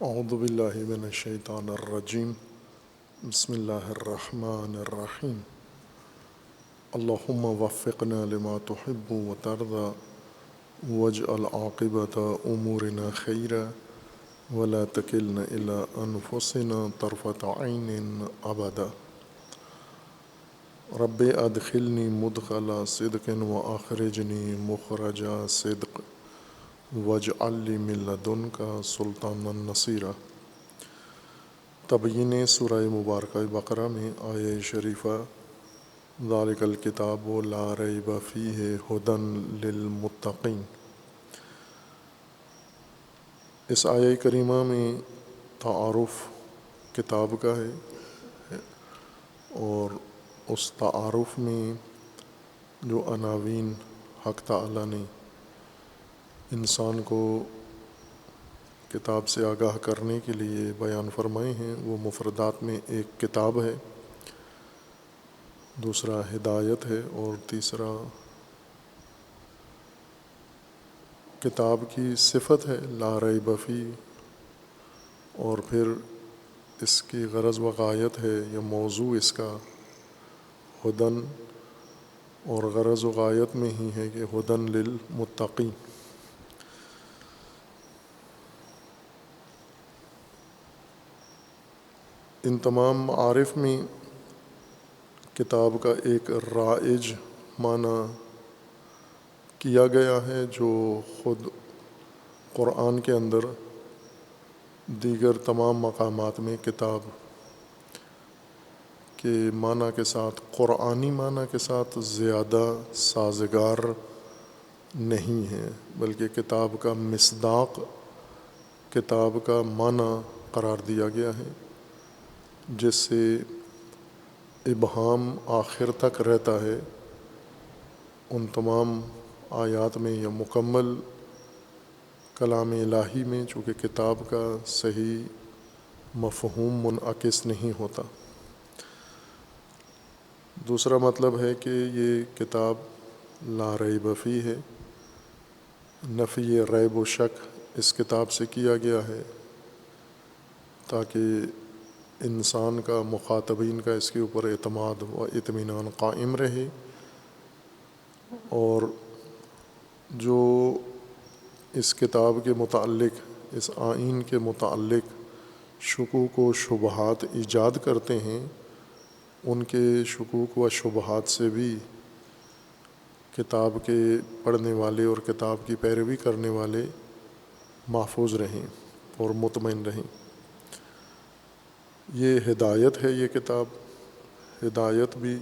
اعوذ باللہ من الشیطان الرجیم بسم اللہ الرحمن الرحیم اللہم وفقنا لما تحب وترضى واجعل عاقبۃ امورنا خیرا ولا تکلنا الی انفسنا طرفۃ عین ابدا رب ادخلنی مدخل صدق واخرجنی مخرج صدق واجعل لی من لدنک سلطانا نصیرا۔ تبیین سورہ مبارکہ بقرہ میں آیہ شریفہ ذالک الکتاب لا ریب فیہ ھدی للمتقین، اس آیہ کریمہ میں تعارف کتاب کا ہے اور اس تعارف میں جو عناوین حق تعالیٰ نے انسان کو کتاب سے آگاہ کرنے کے لیے بیان فرمائے ہیں، وہ مفردات میں ایک کتاب ہے، دوسرا ہدایت ہے اور تیسرا کتاب کی صفت ہے لا ریب فیہ، اور پھر اس کی غرض و غایت ہے یا موضوع اس کا ہدن، اور غرض و غایت میں ہی ہے کہ ہدن للمتقین۔ ان تمام معارف میں کتاب کا ایک رائج معنی کیا گیا ہے جو خود قرآن کے اندر دیگر تمام مقامات میں کتاب کے معنی کے ساتھ، قرآنی معنی کے ساتھ زیادہ سازگار نہیں ہے، بلکہ کتاب کا مصداق کتاب کا معنی قرار دیا گیا ہے، جس سے ابہام آخر تک رہتا ہے۔ ان تمام آیات میں یا مکمل کلام الہی میں چونکہ کتاب کا صحیح مفہوم منعکس نہیں ہوتا۔ دوسرا مطلب ہے کہ یہ کتاب لا ریب فیہ ہے، نفی ریب و شک اس کتاب سے کیا گیا ہے تاکہ انسان کا، مخاطبین کا اس کے اوپر اعتماد و اطمینان قائم رہے، اور جو اس کتاب کے متعلق، اس آئین کے متعلق شکوک و شبہات ایجاد کرتے ہیں، ان کے شکوک و شبہات سے بھی کتاب کے پڑھنے والے اور کتاب کی پیروی کرنے والے محفوظ رہیں اور مطمئن رہیں۔ یہ ہدایت ہے، یہ کتاب ہدایت بھی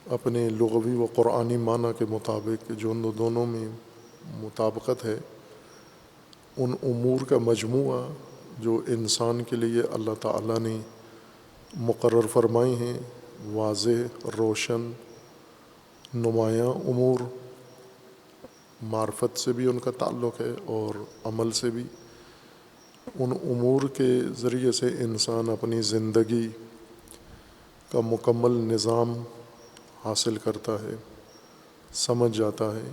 اپنے لغوی و قرآنی معنی کے مطابق جو ان دونوں میں مطابقت ہے، ان امور کا مجموعہ جو انسان کے لیے اللہ تعالیٰ نے مقرر فرمائے ہیں، واضح، روشن، نمایاں امور، معرفت سے بھی ان کا تعلق ہے اور عمل سے بھی۔ ان امور کے ذریعے سے انسان اپنی زندگی کا مکمل نظام حاصل کرتا ہے، سمجھ جاتا ہے،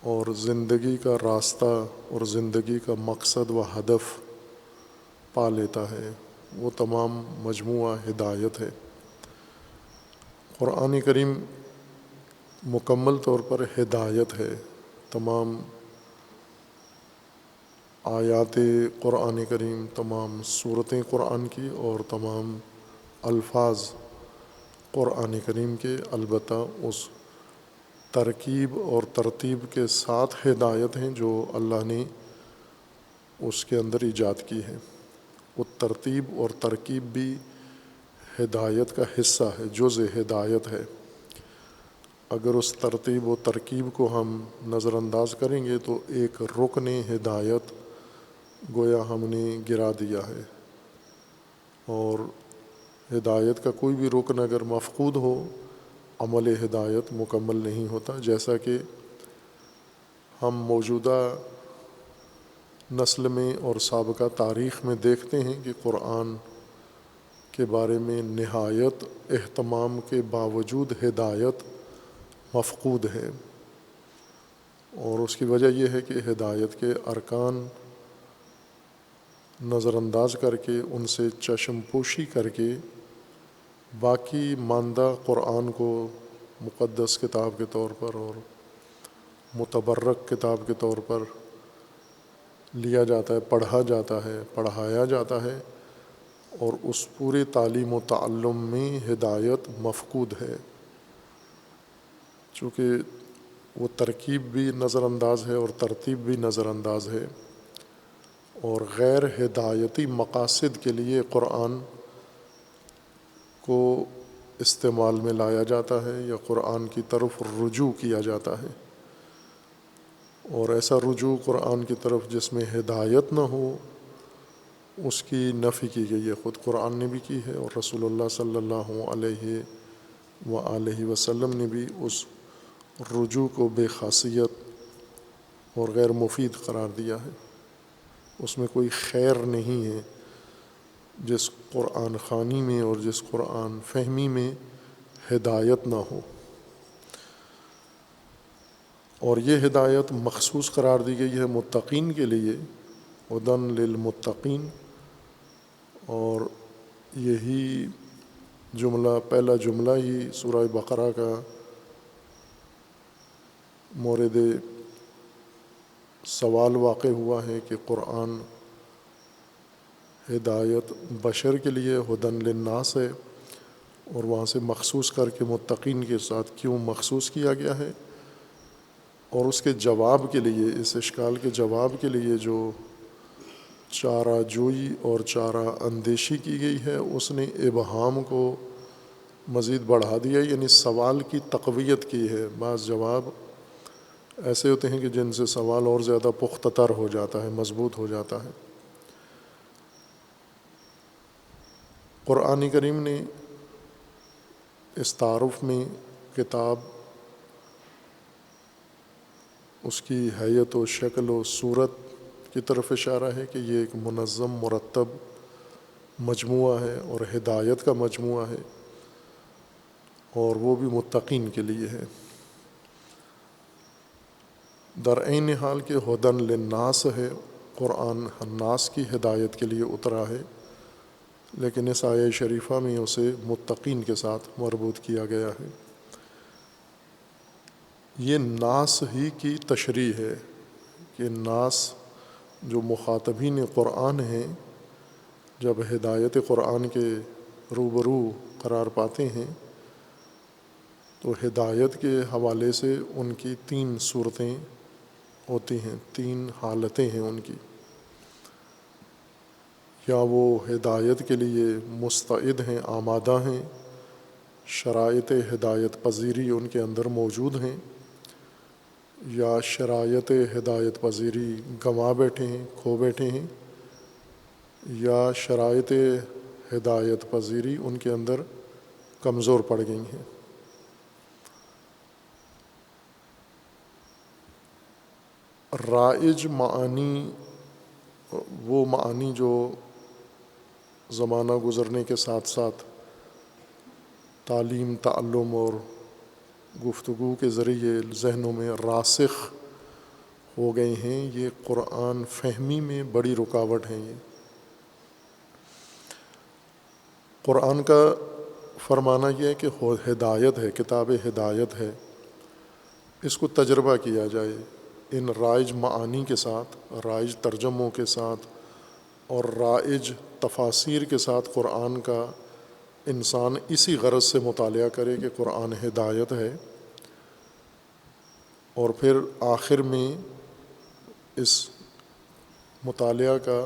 اور زندگی کا راستہ اور زندگی کا مقصد و ہدف پا لیتا ہے۔ وہ تمام مجموعہ ہدایت ہے۔ قرآن کریم مکمل طور پر ہدایت ہے۔ تمام آیات قرآن کریم، تمام صورتیں قرآن کی اور تمام الفاظ قرآن کریم کے البتہ اس ترکیب اور ترتیب کے ساتھ ہدایت ہیں جو اللہ نے اس کے اندر ایجاد کی ہے۔ وہ ترتیب اور ترکیب بھی ہدایت کا حصہ ہے، جزء ہدایت ہے۔ اگر اس ترتیب و ترکیب کو ہم نظر انداز کریں گے تو ایک رکن ہدایت گویا ہم نے گرا دیا ہے، اور ہدایت کا کوئی بھی رکن اگر مفقود ہو، عمل ہدایت مکمل نہیں ہوتا۔ جیسا کہ ہم موجودہ نسل میں اور سابقہ تاریخ میں دیکھتے ہیں کہ قرآن کے بارے میں نہایت اہتمام کے باوجود ہدایت مفقود ہے۔ اور اس کی وجہ یہ ہے کہ ہدایت کے ارکان نظر انداز کر کے ان سے چشم پوشی کر کے باقی ماندہ قرآن کو مقدس کتاب کے طور پر اور متبرک کتاب کے طور پر لیا جاتا ہے، پڑھا جاتا ہے، پڑھایا جاتا ہے، اور اس پورے تعلیم و تعلم میں ہدایت مفقود ہے، چونکہ وہ ترکیب بھی نظر انداز ہے اور ترتیب بھی نظر انداز ہے، اور غیر ہدایتی مقاصد کے لیے قرآن کو استعمال میں لایا جاتا ہے یا قرآن کی طرف رجوع کیا جاتا ہے، اور ایسا رجوع قرآن کی طرف جس میں ہدایت نہ ہو اس کی نفی کی گئی ہے، خود قرآن نے بھی کی ہے اور رسول اللہ صلی اللہ علیہ وآلہ وسلم نے بھی اس رجوع کو بے خاصیت اور غیر مفید قرار دیا ہے۔ اس میں کوئی خیر نہیں ہے جس قرآن خوانی میں اور جس قرآن فہمی میں ہدایت نہ ہو، اور یہ ہدایت مخصوص قرار دی گئی ہے متقین کے لیے، ہدی للمتقین، اور یہی جملہ پہلا جملہ ہی سورہ بقرہ کا مورد سوال واقع ہوا ہے کہ قرآن ہدایت بشر کے لیے ہدی للناس ہے، اور وہاں سے مخصوص کر کے متقین کے ساتھ کیوں مخصوص کیا گیا ہے، اور اس کے جواب کے لیے، اس اشکال کے جواب کے لیے جو چارہ جوئی اور چارہ اندیشی کی گئی ہے، اس نے ابہام کو مزید بڑھا دیا، یعنی سوال کی تقویت کی ہے۔ بعض جواب ایسے ہوتے ہیں کہ جن سے سوال اور زیادہ پختہ تر ہو جاتا ہے، مضبوط ہو جاتا ہے۔ قرآن کریم نے اس تعارف میں کتاب، اس کی حیت و شکل و صورت کی طرف اشارہ ہے کہ یہ ایک منظم مرتب مجموعہ ہے اور ہدایت کا مجموعہ ہے، اور وہ بھی متقین کے لیے ہے۔ در عین حال کہ ہدی للناس ہے، قرآن الناس کی ہدایت کے لیے اترا ہے، لیکن اس آیہ شریفہ میں اسے متقین کے ساتھ مربوط کیا گیا ہے۔ یہ ناس ہی کی تشریح ہے کہ ناس جو مخاطبین قرآن ہیں جب ہدایت قرآن کے روبرو قرار پاتے ہیں تو ہدایت کے حوالے سے ان کی 3 صورتیں ہوتی ہیں، 3 حالتیں ہیں ان کی، یا وہ ہدایت کے لیے مستعد ہیں، آمادہ ہیں، شرائط ہدایت پذیری ان کے اندر موجود ہیں، یا شرائط ہدایت پذیری گنوا بیٹھے ہیں، کھو بیٹھے ہیں، یا شرائط ہدایت پذیری ان کے اندر کمزور پڑ گئی ہیں۔ رائج معانی، وہ معانی جو زمانہ گزرنے کے ساتھ ساتھ تعلیم، تعلم اور گفتگو کے ذریعے ذہنوں میں راسخ ہو گئے ہیں، یہ قرآن فہمی میں بڑی رکاوٹ ہیں۔ یہ قرآن کا فرمانا یہ ہے کہ ہدایت ہے، کتاب ہدایت ہے، اس کو تجربہ کیا جائے ان رائج معانی کے ساتھ، رائج ترجموں کے ساتھ اور رائج تفاسیر کے ساتھ قرآن کا انسان اسی غرض سے مطالعہ کرے کہ قرآن ہدایت ہے، اور پھر آخر میں اس مطالعہ کا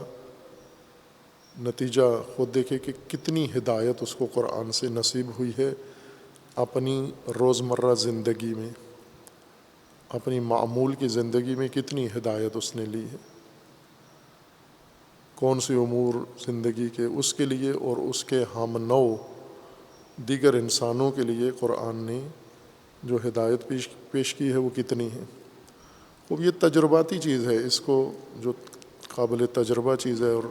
نتیجہ خود دیکھے کہ کتنی ہدایت اس کو قرآن سے نصیب ہوئی ہے اپنی روزمرہ زندگی میں، اپنی معمول کی زندگی میں کتنی ہدایت اس نے لی ہے، کون سی امور زندگی کے اس کے لیے اور اس کے ہم نو دیگر انسانوں کے لیے قرآن نے جو ہدایت پیش کی ہے وہ کتنی ہے۔ وہ یہ تجرباتی چیز ہے، اس کو جو قابل تجربہ چیز ہے اور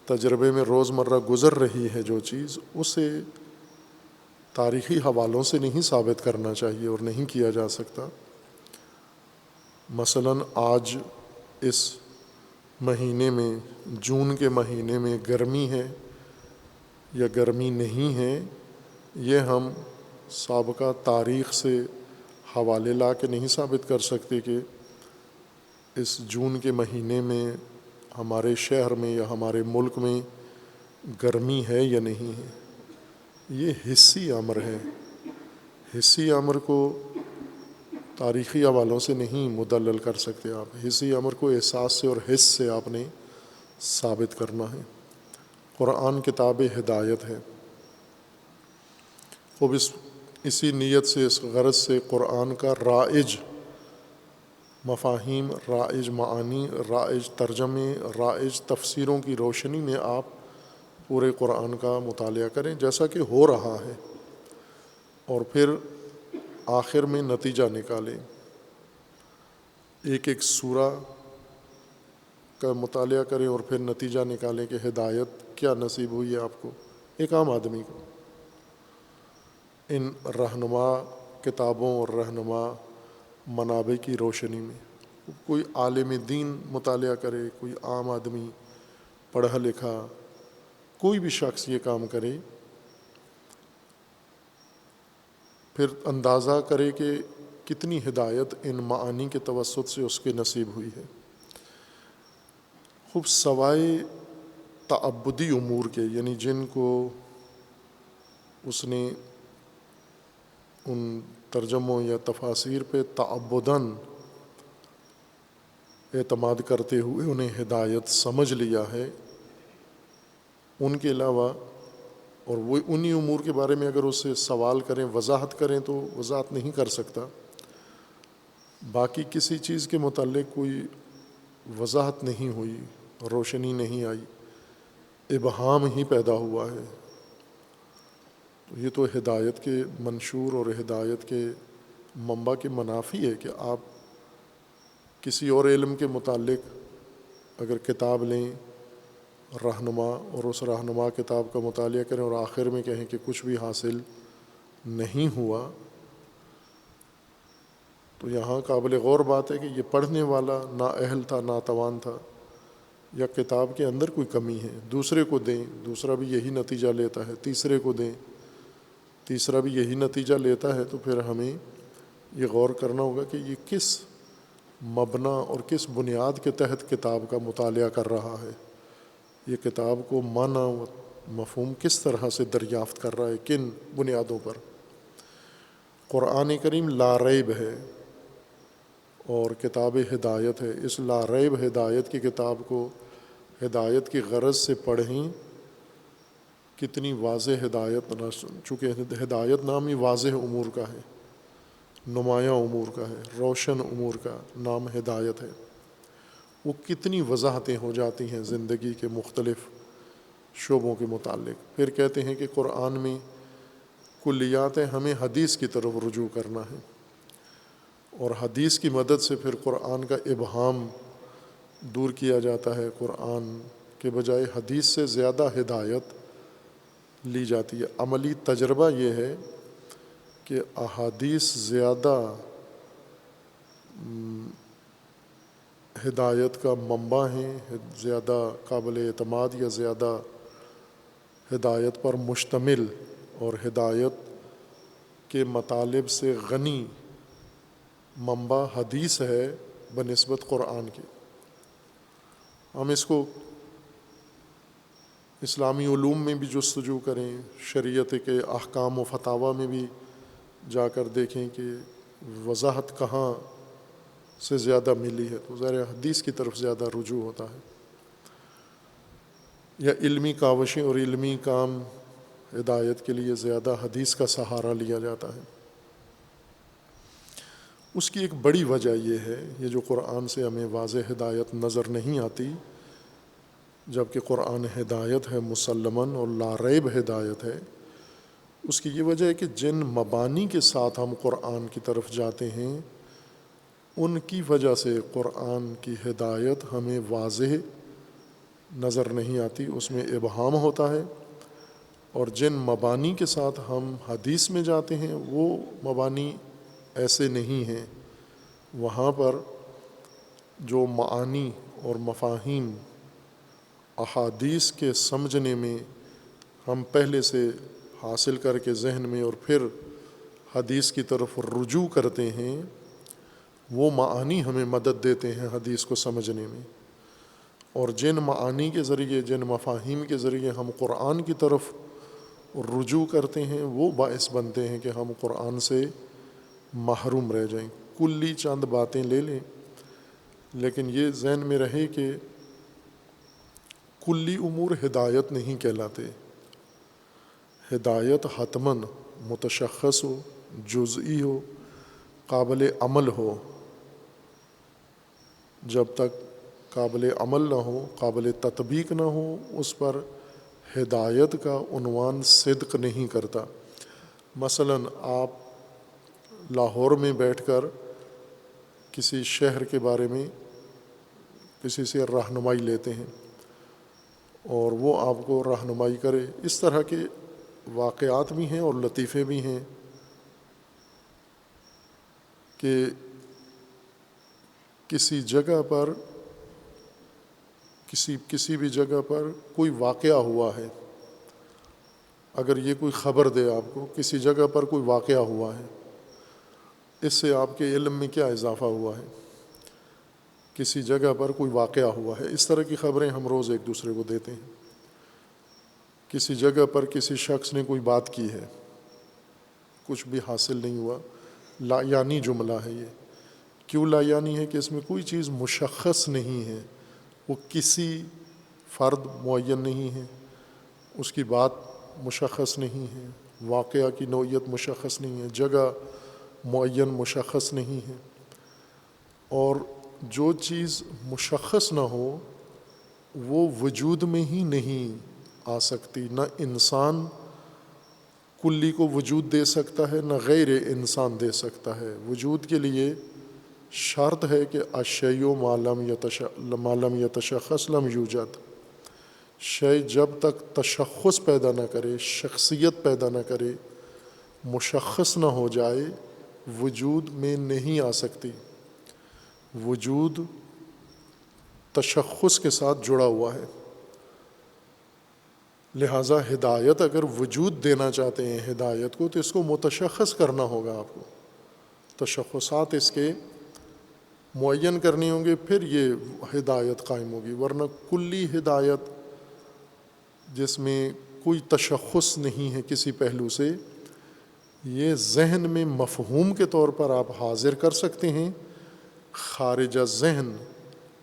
تجربے میں روزمرہ گزر رہی ہے جو چیز، اسے تاریخی حوالوں سے نہیں ثابت کرنا چاہیے اور نہیں کیا جا سکتا۔ مثلاً آج اس مہینے میں، جون کے مہینے میں گرمی ہے یا گرمی نہیں ہے، یہ ہم سابقہ تاریخ سے حوالے لا کے نہیں ثابت کر سکتے کہ اس جون کے مہینے میں ہمارے شہر میں یا ہمارے ملک میں گرمی ہے یا نہیں ہے۔ یہ حصی امر ہے۔ حصی امر کو تاریخی حوالوں سے نہیں مدلل کر سکتے آپ۔ حصی امر کو احساس سے اور حس سے آپ نے ثابت کرنا ہے۔ قرآن کتاب ہدایت ہے۔ خوب اسی نیت سے، اس غرض سے قرآن کا رائج مفاہیم، رائج معانی، رائج ترجمے، رائج تفسیروں کی روشنی میں آپ پورے قرآن کا مطالعہ کریں جیسا کہ ہو رہا ہے، اور پھر آخر میں نتیجہ نکالیں۔ ایک ایک سورہ کا مطالعہ کریں اور پھر نتیجہ نکالیں کہ ہدایت کیا نصیب ہوئی ہے آپ کو، ایک عام آدمی کو۔ ان رہنما کتابوں اور رہنما منابع کی روشنی میں کوئی عالم دین مطالعہ کرے، کوئی عام آدمی پڑھا لکھا، کوئی بھی شخص یہ کام کرے، پھر اندازہ کرے کہ کتنی ہدایت ان معانی کے توسط سے اس کے نصیب ہوئی ہے۔ خوب سوائے تعبدی امور کے، یعنی جن کو اس نے ان ترجموں یا تفاسیر پہ تعبداً اعتماد کرتے ہوئے انہیں ہدایت سمجھ لیا ہے، ان کے علاوہ اور وہ انہی امور کے بارے میں اگر اس سے سوال کریں، وضاحت کریں تو وضاحت نہیں کر سکتا۔ باقی کسی چیز کے متعلق کوئی وضاحت نہیں ہوئی، روشنی نہیں آئی، ابہام ہی پیدا ہوا ہے، تو یہ تو ہدایت کے منشور اور ہدایت کے منبع کے منافی ہے کہ آپ کسی اور علم کے متعلق اگر کتاب لیں رہنما، اور اس رہنما کتاب کا مطالعہ کریں اور آخر میں کہیں کہ کچھ بھی حاصل نہیں ہوا، تو یہاں قابل غور بات ہے کہ یہ پڑھنے والا نااہل تھا، ناتوان تھا، یا کتاب کے اندر کوئی کمی ہے۔ دوسرے کو دیں، دوسرا بھی یہی نتیجہ لیتا ہے، تیسرے کو دیں، تیسرا بھی یہی نتیجہ لیتا ہے، تو پھر ہمیں یہ غور کرنا ہوگا کہ یہ کس مبنا اور کس بنیاد کے تحت کتاب کا مطالعہ کر رہا ہے، یہ کتاب کو معنی و مفہوم کس طرح سے دریافت کر رہا ہے، کن بنیادوں پر۔ قرآن کریم لا ریب ہے اور کتاب ہدایت ہے۔ اس لا ریب ہدایت کی کتاب کو ہدایت کی غرض سے پڑھیں۔ کتنی واضح ہدایت، چونکہ ہدایت نام ہی واضح امور کا ہے، نمایاں امور کا ہے، روشن امور کا نام ہدایت ہے۔ وہ کتنی وضاحتیں ہو جاتی ہیں زندگی کے مختلف شعبوں کے متعلق۔ پھر کہتے ہیں کہ قرآن میں کلیات ہیں، ہمیں حدیث کی طرف رجوع کرنا ہے، اور حدیث کی مدد سے پھر قرآن کا ابہام دور کیا جاتا ہے۔ قرآن کے بجائے حدیث سے زیادہ ہدایت لی جاتی ہے۔ عملی تجربہ یہ ہے کہ احادیث زیادہ ہدایت کا منبع ہیں، زیادہ قابل اعتماد یا زیادہ ہدایت پر مشتمل اور ہدایت کے مطالب سے غنی منبع حدیث ہے بنسبت قرآن کے۔ ہم اس کو اسلامی علوم میں بھی جستجو کریں، شریعت کے احکام و فتاویٰ میں بھی جا کر دیکھیں کہ وضاحت کہاں سے زیادہ ملی ہے، تو ظاہر حدیث کی طرف زیادہ رجوع ہوتا ہے۔ یا علمی کاوشیں اور علمی کام ہدایت کے لیے زیادہ حدیث کا سہارا لیا جاتا ہے۔ اس کی ایک بڑی وجہ یہ ہے، یہ جو قرآن سے ہمیں واضح ہدایت نظر نہیں آتی، جبکہ قرآن ہدایت ہے مسلماً اور لا ریب ہدایت ہے، اس کی یہ وجہ ہے کہ جن مبانی کے ساتھ ہم قرآن کی طرف جاتے ہیں، ان کی وجہ سے قرآن کی ہدایت ہمیں واضح نظر نہیں آتی، اس میں ابہام ہوتا ہے، اور جن مبانی کے ساتھ ہم حدیث میں جاتے ہیں وہ مبانی ایسے نہیں ہیں، وہاں پر جو معانی اور مفاہیم احادیث کے سمجھنے میں ہم پہلے سے حاصل کر کے ذہن میں اور پھر حدیث کی طرف رجوع کرتے ہیں، وہ معانی ہمیں مدد دیتے ہیں حدیث کو سمجھنے میں، اور جن معانی کے ذریعے، جن مفاہیم کے ذریعے ہم قرآن کی طرف رجوع کرتے ہیں، وہ باعث بنتے ہیں کہ ہم قرآن سے محروم رہ جائیں۔ کلی چند باتیں لے لیں، لیکن یہ ذہن میں رہے کہ کلی امور ہدایت نہیں کہلاتے۔ ہدایت حتماً متشخص ہو، جزئی ہو، قابل عمل ہو۔ جب تک قابل عمل نہ ہو، قابل تطبیق نہ ہو، اس پر ہدایت کا عنوان صدق نہیں کرتا۔ مثلاً آپ لاہور میں بیٹھ کر کسی شہر کے بارے میں کسی سے رہنمائی لیتے ہیں اور وہ آپ کو رہنمائی کرے۔ اس طرح کے واقعات بھی ہیں اور لطیفے بھی ہیں کہ کسی جگہ پر کسی بھی جگہ پر کوئی واقعہ ہوا ہے، اگر یہ کوئی خبر دے آپ کو کسی جگہ پر کوئی واقعہ ہوا ہے، اس سے آپ کے علم میں کیا اضافہ ہوا ہے؟ کسی جگہ پر کوئی واقعہ ہوا ہے۔ اس طرح کی خبریں ہم روز ایک دوسرے کو دیتے ہیں۔ کسی جگہ پر کسی شخص نے کوئی بات کی ہے، کچھ بھی حاصل نہیں ہوا، لا یعنی جملہ ہے یہ۔ کیوں لا یعنی ہے؟ کہ اس میں کوئی چیز مشخص نہیں ہے، وہ کسی فرد معین نہیں ہے، اس کی بات مشخص نہیں ہے، واقعہ کی نوعیت مشخص نہیں ہے، جگہ معین مشخص نہیں ہے۔ اور جو چیز مشخص نہ ہو وہ وجود میں ہی نہیں آ سکتی۔ نہ انسان کلی کو وجود دے سکتا ہے، نہ غیر انسان دے سکتا ہے۔ وجود کے لیے شرط ہے کہ الشیء ما لم یتشخص لم یوجد۔ شے جب تک تشخص پیدا نہ کرے، شخصیت پیدا نہ کرے، مشخص نہ ہو جائے، وجود میں نہیں آ سکتی۔ وجود تشخص کے ساتھ جڑا ہوا ہے۔ لہٰذا ہدایت اگر وجود دینا چاہتے ہیں ہدایت کو، تو اس کو متشخص کرنا ہوگا آپ کو، تشخصات اس کے معین کرنی ہوں گے، پھر یہ ہدایت قائم ہوگی۔ ورنہ کلی ہدایت جس میں کوئی تشخص نہیں ہے کسی پہلو سے، یہ ذہن میں مفہوم کے طور پر آپ حاضر کر سکتے ہیں، خارج ذہن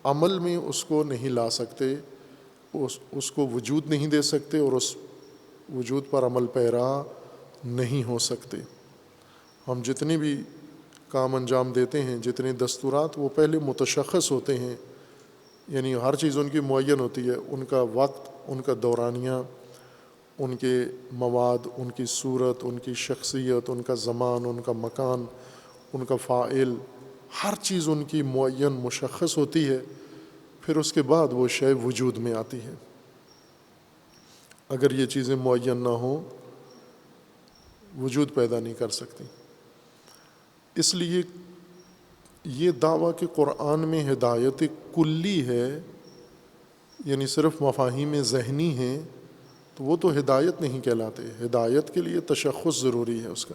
عمل میں اس کو نہیں لا سکتے، اس کو وجود نہیں دے سکتے، اور اس وجود پر عمل پیرا نہیں ہو سکتے۔ ہم جتنی بھی کام انجام دیتے ہیں، جتنے دستورات، وہ پہلے متشخص ہوتے ہیں، یعنی ہر چیز ان کی معین ہوتی ہے، ان کا وقت، ان کا دورانیہ، ان کے مواد، ان کی صورت، ان کی شخصیت، ان کا زمان، ان کا مکان، ان کا فاعل، ہر چیز ان کی معین مشخص ہوتی ہے۔ پھر اس کے بعد وہ شے وجود میں آتی ہے۔ اگر یہ چیزیں معین نہ ہوں، وجود پیدا نہیں کر سکتی۔ اس لیے یہ دعویٰ کہ قرآن میں ہدایت کلی ہے، یعنی صرف مفاہیم ذہنی ہیں، تو وہ تو ہدایت نہیں کہلاتے۔ ہدایت کے لیے تشخص ضروری ہے اس کا۔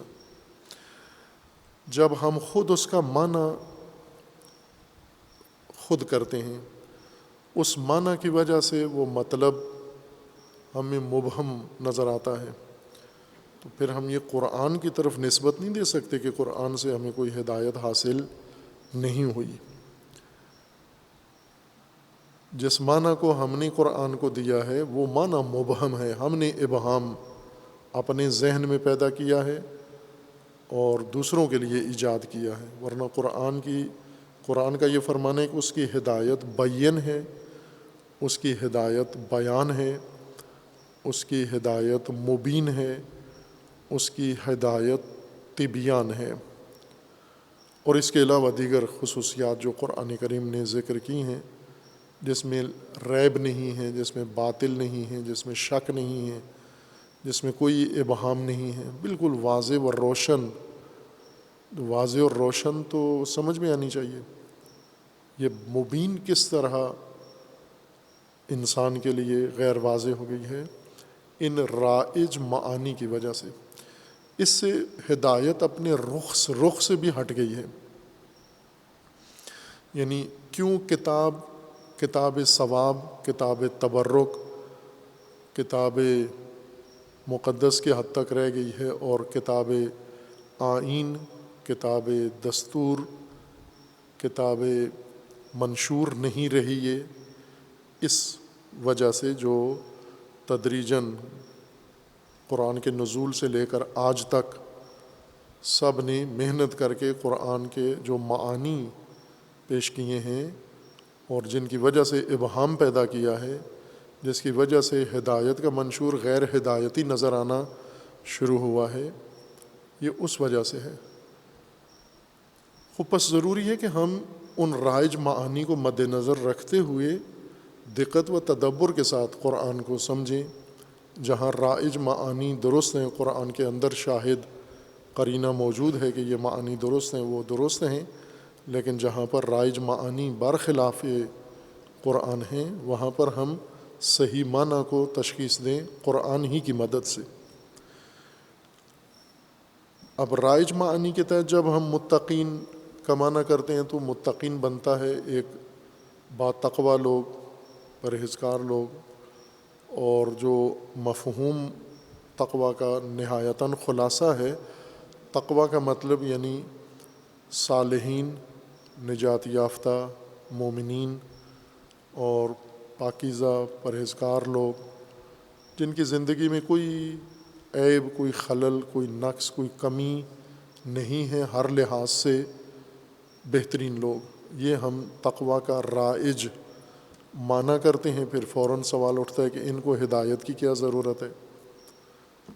جب ہم خود اس کا معنی خود کرتے ہیں، اس معنی کی وجہ سے وہ مطلب ہمیں مبہم نظر آتا ہے، تو پھر ہم یہ قرآن کی طرف نسبت نہیں دے سکتے کہ قرآن سے ہمیں کوئی ہدایت حاصل نہیں ہوئی۔ جس معنی کو ہم نے قرآن کو دیا ہے وہ معنی مبہم ہے، ہم نے ابہام اپنے ذہن میں پیدا کیا ہے اور دوسروں کے لیے ایجاد کیا ہے۔ ورنہ قرآن کا یہ فرمان ہے کہ اس کی ہدایت بین ہے، اس کی ہدایت بیان ہے، اس کی ہدایت مبین ہے، اس کی ہدایت تبیان ہے، اور اس کے علاوہ دیگر خصوصیات جو قرآن کریم نے ذکر کی ہیں، جس میں ریب نہیں ہے، جس میں باطل نہیں ہے، جس میں شک نہیں ہے، جس میں کوئی ابہام نہیں ہے، بالکل واضح اور روشن۔ واضح اور روشن تو سمجھ میں آنی چاہیے۔ یہ مبین کس طرح انسان کے لیے غیر واضح ہو گئی ہے؟ ان رائج معانی کی وجہ سے۔ اس سے ہدایت اپنے رخ سے بھی ہٹ گئی ہے۔ یعنی کیوں کتاب ثواب، کتاب تبرک، کتاب مقدس کے حد تک رہ گئی ہے، اور کتاب آئین، کتاب دستور، کتاب منشور نہیں رہی؟ یہ اس وجہ سے جو تدریجاً قرآن کے نزول سے لے کر آج تک سب نے محنت کر کے قرآن کے جو معانی پیش کیے ہیں اور جن کی وجہ سے ابہام پیدا کیا ہے، جس کی وجہ سے ہدایت کا منشور غیر ہدایتی نظر آنا شروع ہوا ہے، یہ اس وجہ سے ہے۔ خوب پس ضروری ہے کہ ہم ان رائج معانی کو مد نظر رکھتے ہوئے دقت و تدبر کے ساتھ قرآن کو سمجھیں۔ جہاں رائج معانی درست ہیں، قرآن کے اندر شاہد قرینہ موجود ہے کہ یہ معانی درست ہیں، وہ درست ہیں، لیکن جہاں پر رائج معانی برخلاف قرآن ہیں، وہاں پر ہم صحیح معنی کو تشخیص دیں قرآن ہی کی مدد سے۔ اب رائج معانی کے تحت جب ہم متقین کا معنی کرتے ہیں تو متقین بنتا ہے ایک با تقوی لوگ، پرہیزگار لوگ، اور جو مفہوم تقوی کا نہایتاً خلاصہ ہے، تقوی کا مطلب یعنی صالحین، نجات یافتہ مومنین اور پاکیزہ پرہیزگار لوگ، جن کی زندگی میں کوئی عیب، کوئی خلل، کوئی نقص، کوئی کمی نہیں ہے، ہر لحاظ سے بہترین لوگ، یہ ہم تقوی کا رائج معنی کرتے ہیں۔ پھر فوراً سوال اٹھتا ہے کہ ان کو ہدایت کی کیا ضرورت ہے؟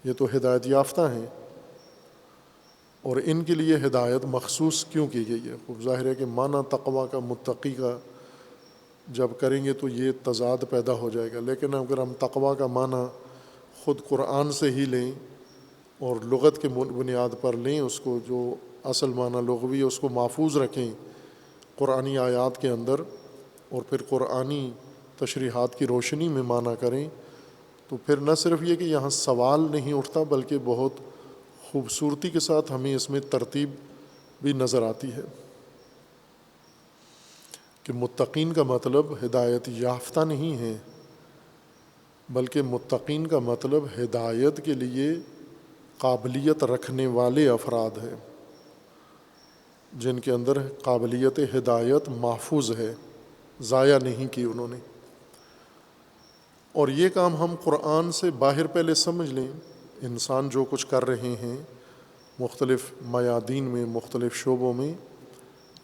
یہ تو ہدایت یافتہ ہیں، اور ان کے لیے ہدایت مخصوص کیوں کی گئی ہے؟ خوب ظاہر ہے کہ معنی تقوی کا، متقی کا جب کریں گے تو یہ تضاد پیدا ہو جائے گا۔ لیکن اگر ہم تقوی کا معنی خود قرآن سے ہی لیں اور لغت کے بنیاد پر لیں، اس کو جو اصل معنی لغوی ہے اس کو محفوظ رکھیں قرآنی آیات کے اندر، اور پھر قرآنی تشریحات کی روشنی میں معنی کریں، تو پھر نہ صرف یہ کہ یہاں سوال نہیں اٹھتا، بلکہ بہت خوبصورتی کے ساتھ ہمیں اس میں ترتیب بھی نظر آتی ہے کہ متقین کا مطلب ہدایت یافتہ نہیں ہے، بلکہ متقین کا مطلب ہدایت کے لیے قابلیت رکھنے والے افراد ہیں، جن کے اندر قابلیت ہدایت محفوظ ہے، ضائع نہیں کی انہوں نے۔ اور یہ کام ہم قرآن سے باہر پہلے سمجھ لیں۔ انسان جو کچھ کر رہے ہیں مختلف میادین میں، مختلف شعبوں میں،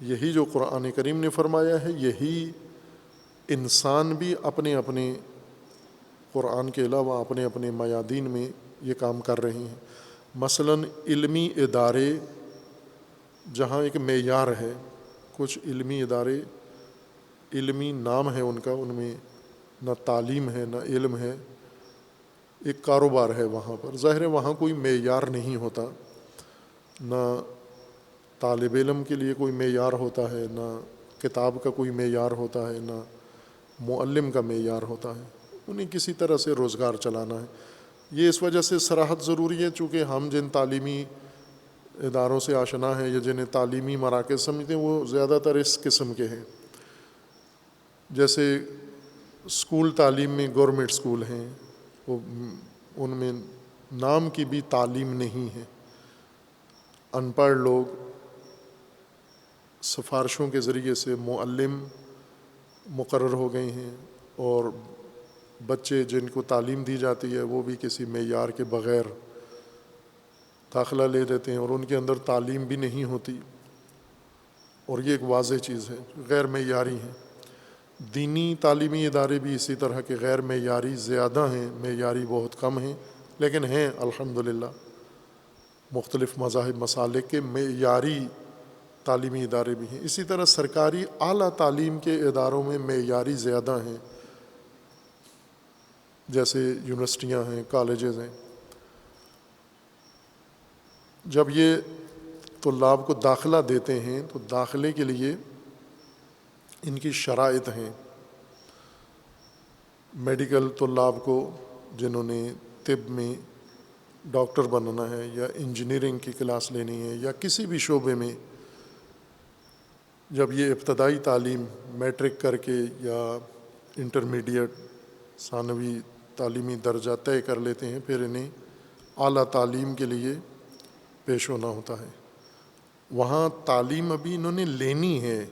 یہی جو قرآن کریم نے فرمایا ہے، یہی انسان بھی اپنے اپنے قرآن کے علاوہ اپنے اپنے میادین میں یہ کام کر رہے ہیں۔ مثلاً علمی ادارے، جہاں ایک معیار ہے، کچھ علمی ادارے علمی نام ہے ان کا، ان میں نہ تعلیم ہے نہ علم ہے، ایک کاروبار ہے وہاں پر۔ ظاہر ہے وہاں کوئی معیار نہیں ہوتا، نہ طالب علم کے لیے کوئی معیار ہوتا ہے، نہ کتاب کا کوئی معیار ہوتا ہے، نہ معلم کا معیار ہوتا ہے، انہیں کسی طرح سے روزگار چلانا ہے۔ یہ اس وجہ سے صراحت ضروری ہے، چونکہ ہم جن تعلیمی اداروں سے آشنا ہیں یا جنہیں تعلیمی مراکز سمجھتے ہیں، وہ زیادہ تر اس قسم کے ہیں۔ جیسے اسکول تعلیم میں گورنمنٹ اسکول ہیں، وہ ان میں نام کی بھی تعلیم نہیں ہے، ان پڑھ لوگ سفارشوں کے ذریعے سے معلم مقرر ہو گئے ہیں، اور بچے جن کو تعلیم دی جاتی ہے وہ بھی کسی معیار کے بغیر داخلہ لے لیتے ہیں، اور ان کے اندر تعلیم بھی نہیں ہوتی، اور یہ ایک واضح چیز ہے، غیر معیاری ہیں۔ دینی تعلیمی ادارے بھی اسی طرح کے غیر معیاری زیادہ ہیں، معیاری بہت کم ہیں، لیکن ہیں الحمدللہ۔ مختلف مذاہب مسالک کے معیاری تعلیمی ادارے بھی ہیں۔ اسی طرح سرکاری اعلیٰ تعلیم کے اداروں میں معیاری زیادہ ہیں، جیسے یونیورسٹیاں ہیں، کالجز ہیں۔ جب یہ طلاب کو داخلہ دیتے ہیں تو داخلے کے لیے ان کی شرائط ہیں۔ میڈیکل طلاب کو جنہوں نے طب میں ڈاکٹر بننا ہے یا انجینئرنگ کی کلاس لینی ہے یا کسی بھی شعبے میں، جب یہ ابتدائی تعلیم میٹرک کر کے یا انٹرمیڈیٹ ثانوی تعلیمی درجہ طے کر لیتے ہیں، پھر انہیں اعلیٰ تعلیم کے لیے پیش ہونا ہوتا ہے۔ وہاں تعلیم ابھی انہوں نے لینی ہے،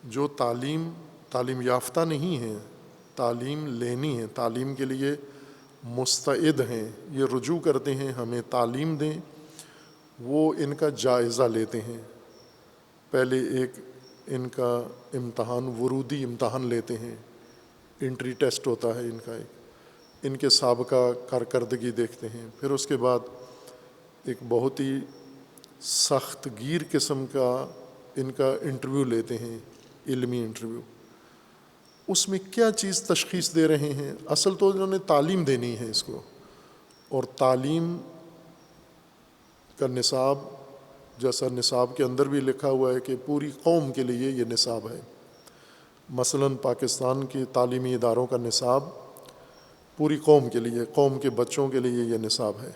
جو تعلیم یافتہ نہیں ہے، تعلیم لینی ہے، تعلیم کے لیے مستعد ہیں، یہ رجوع کرتے ہیں ہمیں تعلیم دیں، وہ ان کا جائزہ لیتے ہیں۔ پہلے ایک ان کا امتحان، ورودی امتحان لیتے ہیں، انٹری ٹیسٹ ہوتا ہے ان کا، ان کے سابقہ کارکردگی دیکھتے ہیں، پھر اس کے بعد ایک بہت ہی سخت گیر قسم کا ان کا انٹرویو لیتے ہیں، علمی انٹرویو۔ اس میں کیا چیز تشخیص دے رہے ہیں؟ اصل تو انہوں نے تعلیم دینی ہے اس کو، اور تعلیم کا نصاب، جیسا نصاب کے اندر بھی لکھا ہوا ہے کہ پوری قوم کے لیے یہ نصاب ہے۔ مثلاً پاکستان کے تعلیمی اداروں کا نصاب پوری قوم کے لیے، قوم کے بچوں کے لیے یہ نصاب ہے۔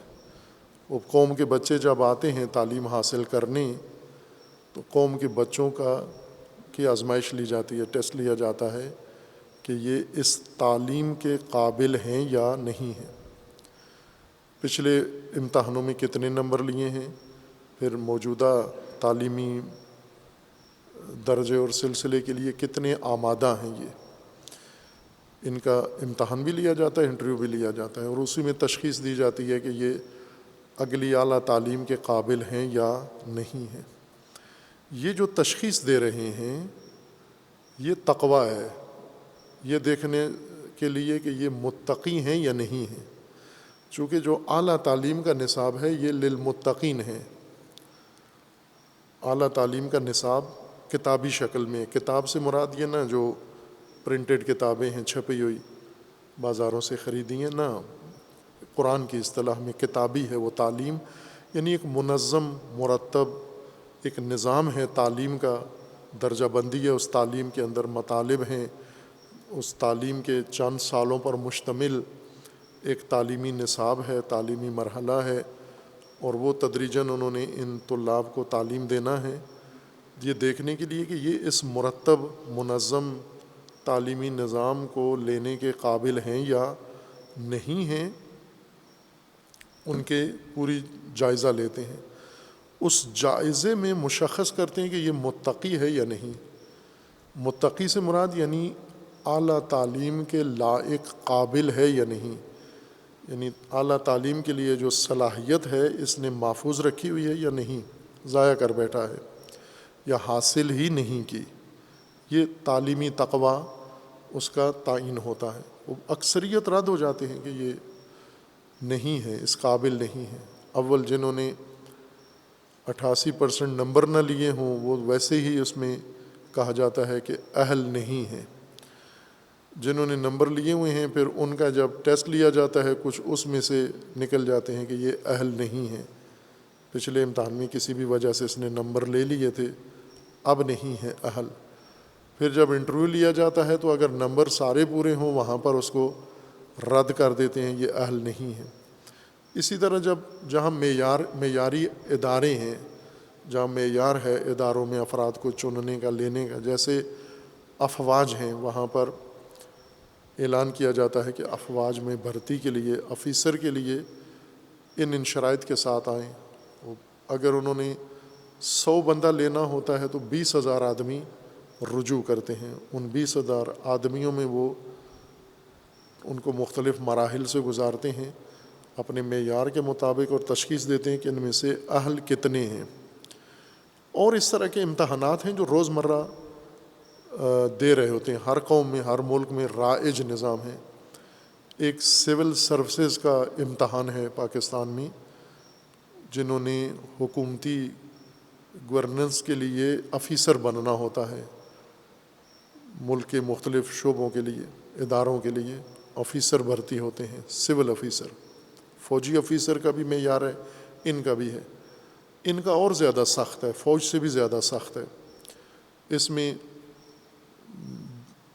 وہ قوم کے بچے جب آتے ہیں تعلیم حاصل کرنے، تو قوم کے بچوں کی آزمائش لی جاتی ہے، ٹیسٹ لیا جاتا ہے کہ یہ اس تعلیم کے قابل ہیں یا نہیں ہیں۔ پچھلے امتحانوں میں کتنے نمبر لیے ہیں، پھر موجودہ تعلیمی درجے اور سلسلے کے لیے کتنے آمادہ ہیں، ان کا امتحان بھی لیا جاتا ہے، انٹرویو بھی لیا جاتا ہے، اور اسی میں تشخیص دی جاتی ہے کہ یہ اگلی اعلیٰ تعلیم کے قابل ہیں یا نہیں ہیں۔ یہ جو تشخیص دے رہے ہیں یہ تقویٰ ہے، یہ دیکھنے کے لیے کہ یہ متقی ہیں یا نہیں ہیں، چونکہ جو اعلیٰ تعلیم کا نصاب ہے یہ للمتقین ہے۔ اعلیٰ تعلیم کا نصاب کتابی شکل میں، کتاب سے مراد یہ نہ جو پرنٹڈ کتابیں ہیں چھپی ہوئی بازاروں سے خریدی ہیں، نہ، قرآن کی اصطلاح میں کتابی ہے وہ تعلیم، یعنی ایک منظم مرتب ایک نظام ہے تعلیم کا، درجہ بندی ہے اس تعلیم کے اندر، مطالب ہیں، اس تعلیم کے چند سالوں پر مشتمل ایک تعلیمی نصاب ہے، تعلیمی مرحلہ ہے، اور وہ تدریجاً انہوں نے ان طلاب کو تعلیم دینا ہے، یہ دیکھنے کے لیے کہ یہ اس مرتب منظم تعلیمی نظام کو لینے کے قابل ہیں یا نہیں ہیں، ان کے پوری جائزہ لیتے ہیں۔ اس جائزے میں مشخص کرتے ہیں کہ یہ متقی ہے یا نہیں۔ متقی سے مراد یعنی اعلیٰ تعلیم کے لائق قابل ہے یا نہیں، یعنی اعلیٰ تعلیم کے لیے جو صلاحیت ہے اس نے محفوظ رکھی ہوئی ہے یا نہیں، ضائع کر بیٹھا ہے یا حاصل ہی نہیں کی۔ یہ تعلیمی تقویٰ اس کا تعین ہوتا ہے۔ وہ اکثریت رد ہو جاتے ہیں کہ یہ نہیں ہے، اس قابل نہیں ہے۔ اول جنہوں نے 88% نمبر نہ لیے ہوں وہ ویسے ہی اس میں کہا جاتا ہے کہ اہل نہیں ہیں۔ جنہوں نے نمبر لیے ہوئے ہیں پھر ان کا جب ٹیسٹ لیا جاتا ہے کچھ اس میں سے نکل جاتے ہیں کہ یہ اہل نہیں ہیں، پچھلے امتحان میں کسی بھی وجہ سے اس نے نمبر لے لیے تھے، اب نہیں ہے اہل۔ پھر جب انٹرویو لیا جاتا ہے تو اگر نمبر سارے پورے ہوں وہاں پر اس کو رد کر دیتے ہیں، یہ اہل نہیں ہے۔ اسی طرح جہاں معیاری ادارے ہیں، جہاں معیار ہے اداروں میں افراد کو چننے کا، لینے کا، جیسے افواج ہیں، وہاں پر اعلان کیا جاتا ہے کہ افواج میں بھرتی کے لیے، آفیسر کے لیے ان شرائط کے ساتھ آئیں۔ اگر انہوں نے 100 بندہ لینا ہوتا ہے تو 20,000 آدمی رجوع کرتے ہیں، ان 20,000 آدمیوں میں وہ ان کو مختلف مراحل سے گزارتے ہیں اپنے معیار کے مطابق اور تشخیص دیتے ہیں کہ ان میں سے اہل کتنے ہیں۔ اور اس طرح کے امتحانات ہیں جو روزمرہ دے رہے ہوتے ہیں، ہر قوم میں، ہر ملک میں رائج نظام ہے۔ ایک سول سروسز کا امتحان ہے پاکستان میں، جنہوں نے حکومتی گورننس کے لیے آفیسر بننا ہوتا ہے، ملک کے مختلف شعبوں کے لیے، اداروں کے لیے آفیسر بھرتی ہوتے ہیں، سول آفیسر۔ فوجی آفیسر کا بھی معیار ہے، ان کا بھی ہے، ان کا اور زیادہ سخت ہے، فوج سے بھی زیادہ سخت ہے۔ اس میں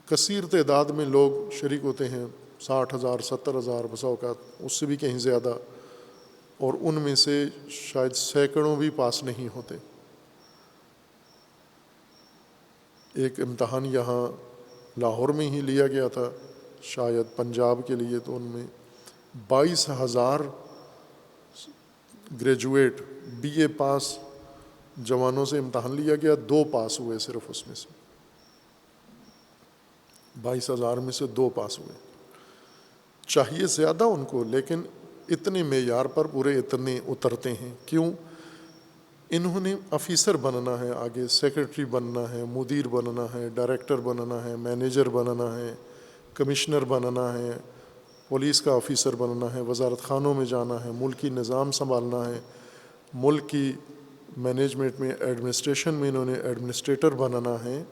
کثیر تعداد میں لوگ شریک ہوتے ہیں، 60,000 70,000 بسا اوقات اس سے بھی کہیں زیادہ، اور ان میں سے شاید سینکڑوں بھی پاس نہیں ہوتے۔ ایک امتحان یہاں لاہور میں ہی لیا گیا تھا، شاید پنجاب کے لیے، تو ان میں 22,000 گریجویٹ بی اے پاس جوانوں سے امتحان لیا گیا، 2 پاس ہوئے صرف اس میں سے، 22,000 میں سے 2 پاس ہوئے۔ چاہیے زیادہ ان کو، لیکن اتنے معیار پر پورے اتنے اترتے ہیں کیوں؟ انہوں نے آفیسر بننا ہے، آگے سیکرٹری بننا ہے، مدیر بننا ہے، ڈائریکٹر بننا ہے، مینیجر بننا ہے، کمشنر بننا ہے، پولیس کا آفیسر بننا ہے، وزارت خانوں میں جانا ہے، ملکی نظام سنبھالنا ہے، ملک کی مینجمنٹ میں ایڈمنسٹریشن میں انہوں نے ایڈمنسٹریٹر بننا ہے۔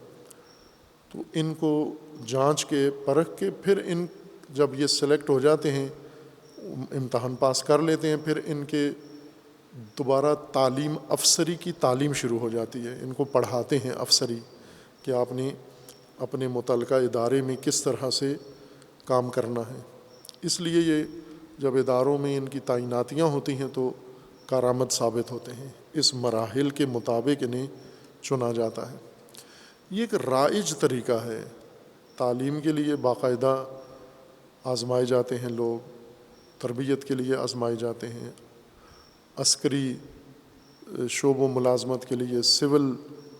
تو ان کو جانچ کے پرکھ کے پھر ان جب یہ سلیکٹ ہو جاتے ہیں، امتحان پاس کر لیتے ہیں، پھر ان کے دوبارہ تعلیم، افسری کی تعلیم شروع ہو جاتی ہے۔ ان کو پڑھاتے ہیں افسری کہ آپ نے اپنے متعلقہ ادارے میں کس طرح سے کام کرنا ہے۔ اس لیے یہ جب اداروں میں ان کی تعیناتیاں ہوتی ہیں تو کارآمد ثابت ہوتے ہیں، اس مراحل کے مطابق انہیں چنا جاتا ہے۔ یہ ایک رائج طریقہ ہے تعلیم کے لیے، باقاعدہ آزمائے جاتے ہیں لوگ، تربیت کے لیے آزمائے جاتے ہیں، عسکری شعبوں ملازمت کے لیے، سول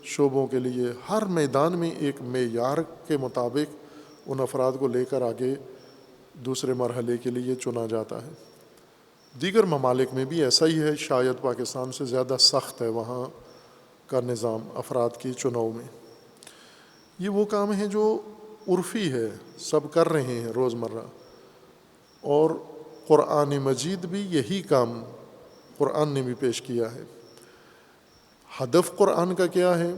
شعبوں کے لیے، ہر میدان میں ایک معیار کے مطابق ان افراد کو لے کر آگے دوسرے مرحلے کے لیے چنا جاتا ہے۔ دیگر ممالک میں بھی ایسا ہی ہے، شاید پاکستان سے زیادہ سخت ہے وہاں کا نظام افراد کی چناؤ میں۔ یہ وہ کام ہیں جو عرفی ہے، سب کر رہے ہیں روزمرہ، اور قرآن مجید بھی یہی کام قرآن نے بھی پیش کیا ہے۔ ہدف قرآن کا کیا ہے؟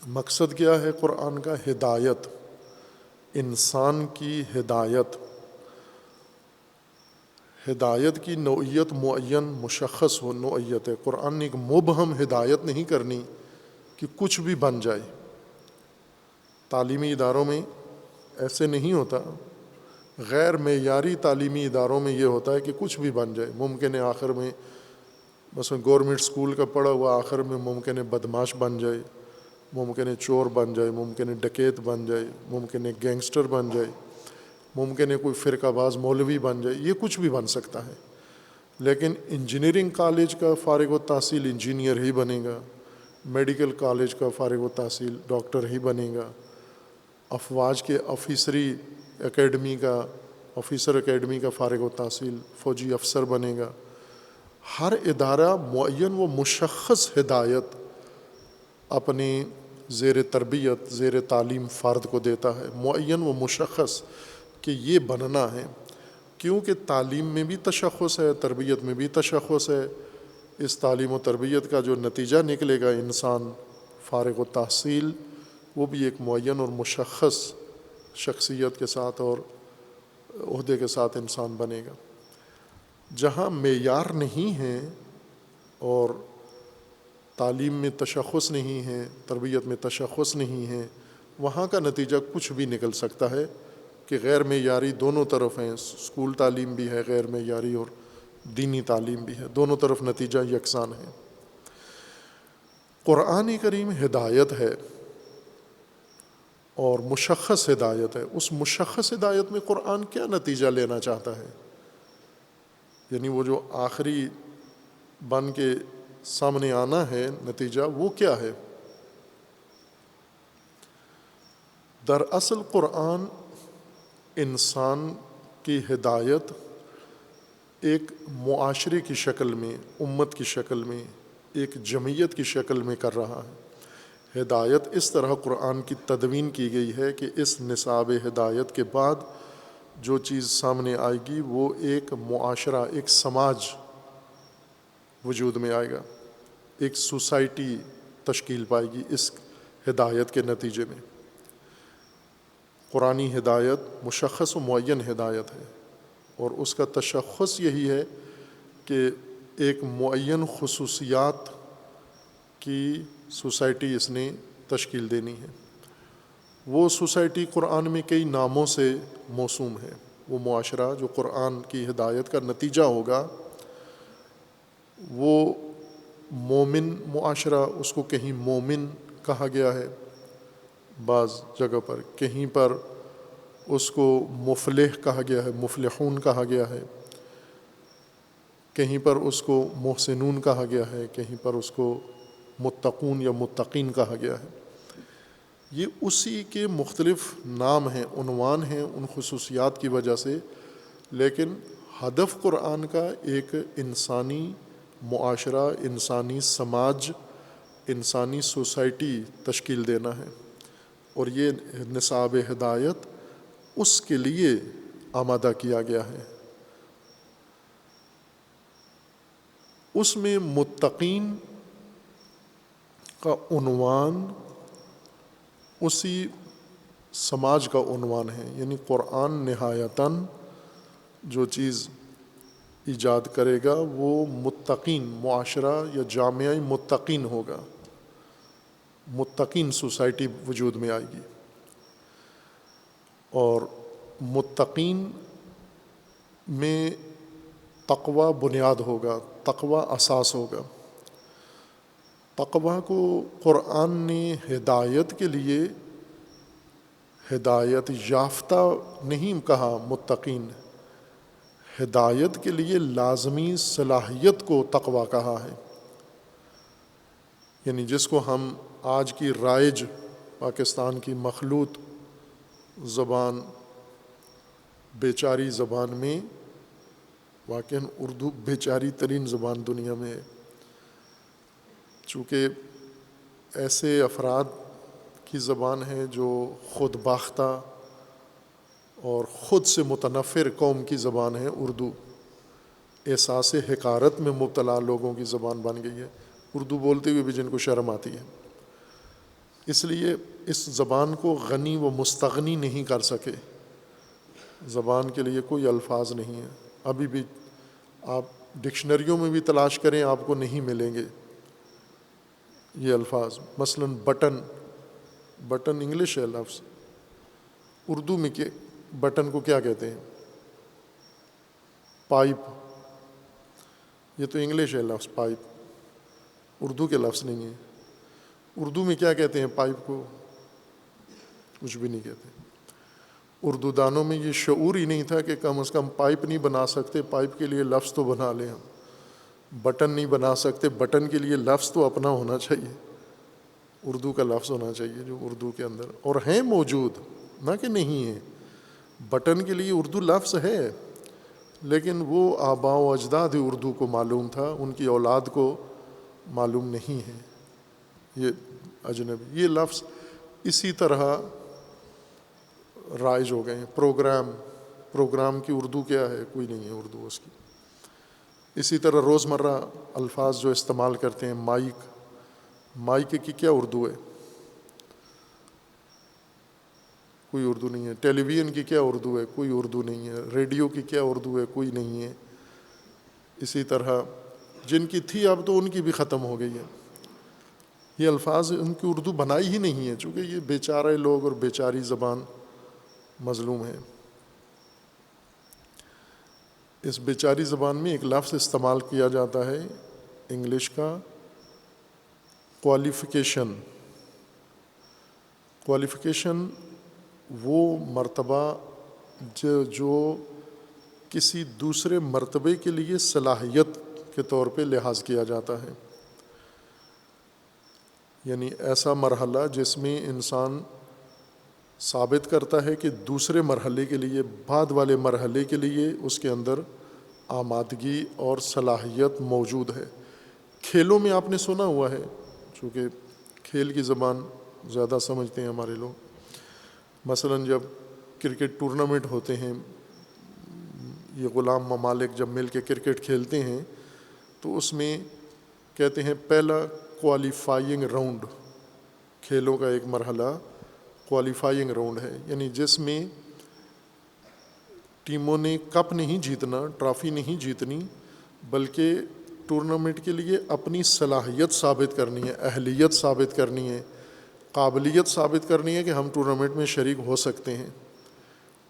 مقصد کیا ہے قرآن کا؟ ہدایت، انسان کی ہدایت۔ ہدایت کی نوعیت معین مشخص ہو نوعیت ہے۔ قرآن نے ایک مبہم ہدایت نہیں کرنی کہ کچھ بھی بن جائے۔ تعلیمی اداروں میں ایسے نہیں ہوتا، غیر معیاری تعلیمی اداروں میں یہ ہوتا ہے کہ کچھ بھی بن جائے۔ ممکن ہے آخر میں مثلا گورنمنٹ اسکول کا پڑھا ہوا آخر میں ممکن ہے بدماش بن جائے، ممکن ہے چور بن جائے، ممکن ہے ڈکیت بن جائے، ممکن ہے گینگسٹر بن جائے، ممکن ہے کوئی فرقہ باز مولوی بن جائے، یہ کچھ بھی بن سکتا ہے۔ لیکن انجینئرنگ کالج کا فارغ التحصیل انجینئر ہی بنے گا، میڈیکل کالج کا فارغ التحصیل ڈاکٹر ہی بنے گا، افواج کے آفیسری اکیڈمی کا آفیسر اکیڈمی کا فارغ التحصیل فوجی افسر بنے گا۔ ہر ادارہ معین و مشخص ہدایت اپنے زیر تربیت زیر تعلیم فرد کو دیتا ہے، معین و مشخص کہ یہ بننا ہے۔ کیونکہ تعلیم میں بھی تشخص ہے، تربیت میں بھی تشخص ہے۔ اس تعلیم و تربیت کا جو نتیجہ نکلے گا انسان فارغ التحصیل، وہ بھی ایک معین اور مشخص شخصیت کے ساتھ اور عہدے کے ساتھ انسان بنے گا۔ جہاں معیار نہیں ہے اور تعلیم میں تشخص نہیں ہے، تربیت میں تشخص نہیں ہے، وہاں کا نتیجہ کچھ بھی نکل سکتا ہے کہ غیر معیاری دونوں طرف ہیں، اسکول تعلیم بھی ہے غیر معیاری اور دینی تعلیم بھی ہے، دونوں طرف نتیجہ یکساں ہے۔ قرآن کریم ہدایت ہے اور مشخص ہدایت ہے۔ اس مشخص ہدایت میں قرآن کیا نتیجہ لینا چاہتا ہے؟ یعنی وہ جو آخری بن کے سامنے آنا ہے نتیجہ، وہ کیا ہے؟ دراصل قرآن انسان کی ہدایت ایک معاشرے کی شکل میں، امت کی شکل میں، ایک جمعیت کی شکل میں کر رہا ہے۔ ہدایت اس طرح قرآن کی تدوین کی گئی ہے کہ اس نصاب ہدایت کے بعد جو چیز سامنے آئے گی وہ ایک معاشرہ، ایک سماج وجود میں آئے گا، ایک سوسائٹی تشکیل پائے گی اس ہدایت کے نتیجے میں۔ قرآنی ہدایت مشخص و معین ہدایت ہے، اور اس کا تشخص یہی ہے کہ ایک معین خصوصیات کی سوسائٹی اس نے تشکیل دینی ہے۔ وہ سوسائٹی قرآن میں کئی ناموں سے موسوم ہے. وہ معاشرہ جو قرآن کی ہدایت کا نتیجہ ہوگا وہ مومن معاشرہ، اس کو کہیں مومن کہا گیا ہے بعض جگہ پر، کہیں پر اس کو مفلح کہا گیا ہے، مفلحون کہا گیا ہے، کہیں پر اس کو محسنون کہا گیا ہے، کہیں پر اس کو متقون یا متقین کہا گیا ہے. یہ اسی کے مختلف نام ہیں، عنوان ہیں ان خصوصیات کی وجہ سے، لیکن ہدف قرآن کا ایک انسانی معاشرہ، انسانی سماج، انسانی سوسائٹی تشکیل دینا ہے. اور یہ نصاب ہدایت اس کے لیے آمادہ کیا گیا ہے. اس میں متقین کا عنوان اسی سماج کا عنوان ہے. یعنی قرآن نہایتاً جو چیز ایجاد کرے گا وہ متقین معاشرہ یا جامعہ متقین ہوگا، متقین سوسائٹی وجود میں آئے گی. اور متقین میں تقوی بنیاد ہوگا، تقوی اساس ہوگا. تقوی کو قرآن نے ہدایت کے لیے ہدایت یافتہ نہیں کہا، متقین ہدایت کے لیے لازمی صلاحیت کو تقوی کہا ہے. یعنی جس کو ہم آج کی رائج پاکستان کی مخلوط زبان بیچاری زبان میں، واقعاً اردو بیچاری ترین زبان دنیا میں ہے، چونکہ ایسے افراد کی زبان ہے جو خود باختہ اور خود سے متنفر قوم کی زبان ہے. اردو احساس حقارت میں مبتلا لوگوں کی زبان بن گئی ہے، اردو بولتے ہوئے بھی جن کو شرم آتی ہے. اس لیے اس زبان کو غنی و مستغنی نہیں کر سکے. زبان کے لیے کوئی الفاظ نہیں ہے. ابھی بھی آپ ڈکشنریوں میں بھی تلاش کریں آپ کو نہیں ملیں گے یہ الفاظ. مثلاً بٹن، بٹن انگلش ہے لفظ، اردو میں بٹن کو کیا کہتے ہیں؟ پائپ. یہ تو انگلش ہے لفظ پائپ، اردو کے لفظ نہیں ہے. اردو میں کیا کہتے ہیں پائپ کو؟ کچھ بھی نہیں کہتے. اردو دانوں میں یہ شعور ہی نہیں تھا کہ کم از کم پائپ نہیں بنا سکتے، پائپ کے لیے لفظ تو بنا لیں ہم. بٹن نہیں بنا سکتے، بٹن کے لیے لفظ تو اپنا ہونا چاہیے، اردو کا لفظ ہونا چاہیے جو اردو کے اندر، اور ہیں موجود، نہ کہ نہیں ہے. بٹن کے لیے اردو لفظ ہے، لیکن وہ آباء و اجداد اردو کو معلوم تھا، ان کی اولاد کو معلوم نہیں ہے، یہ اجنبی. یہ لفظ اسی طرح رائج ہو گئے ہیں. پروگرام کی اردو کیا ہے؟ کوئی نہیں ہے اردو اس کی. اسی طرح روزمرہ الفاظ جو استعمال کرتے ہیں، مائک، مائک کی کیا اردو ہے؟ کوئی اردو نہیں ہے. ٹیلی ویژن کی کیا اردو ہے؟ کوئی اردو نہیں ہے. ریڈیو کی کیا اردو ہے؟ کوئی نہیں ہے. اسی طرح جن کی تھی اب تو ان کی بھی ختم ہو گئی ہے. یہ الفاظ ان کی اردو بنائی ہی نہیں ہے، چونکہ یہ بیچارے لوگ اور بیچاری زبان مظلوم ہے. اس بیچاری زبان میں ایک لفظ استعمال کیا جاتا ہے انگلش کا، کوالیفیکیشن. کوالیفیکیشن وہ مرتبہ جو کسی دوسرے مرتبے کے لیے صلاحیت کے طور پہ لحاظ کیا جاتا ہے. یعنی ایسا مرحلہ جس میں انسان ثابت کرتا ہے کہ دوسرے مرحلے کے لیے، بعد والے مرحلے کے لیے اس کے اندر آمادگی اور صلاحیت موجود ہے. کھیلوں میں آپ نے سنا ہوا ہے، چونکہ کھیل کی زبان زیادہ سمجھتے ہیں ہمارے لوگ. مثلاً جب کرکٹ ٹورنامنٹ ہوتے ہیں، یہ غلام ممالک جب مل کے کرکٹ کھیلتے ہیں تو اس میں کہتے ہیں پہلا کوالیفائنگ راؤنڈ، کھیلوں کا ایک مرحلہ کوالیفائنگ راؤنڈ ہے. یعنی جس میں ٹیموں نے کپ نہیں جیتنا، ٹرافی نہیں جیتنی، بلکہ ٹورنامنٹ کے لیے اپنی صلاحیت ثابت کرنی ہے، اہلیت ثابت کرنی ہے، قابلیت ثابت کرنی ہے کہ ہم ٹورنامنٹ میں شریک ہو سکتے ہیں،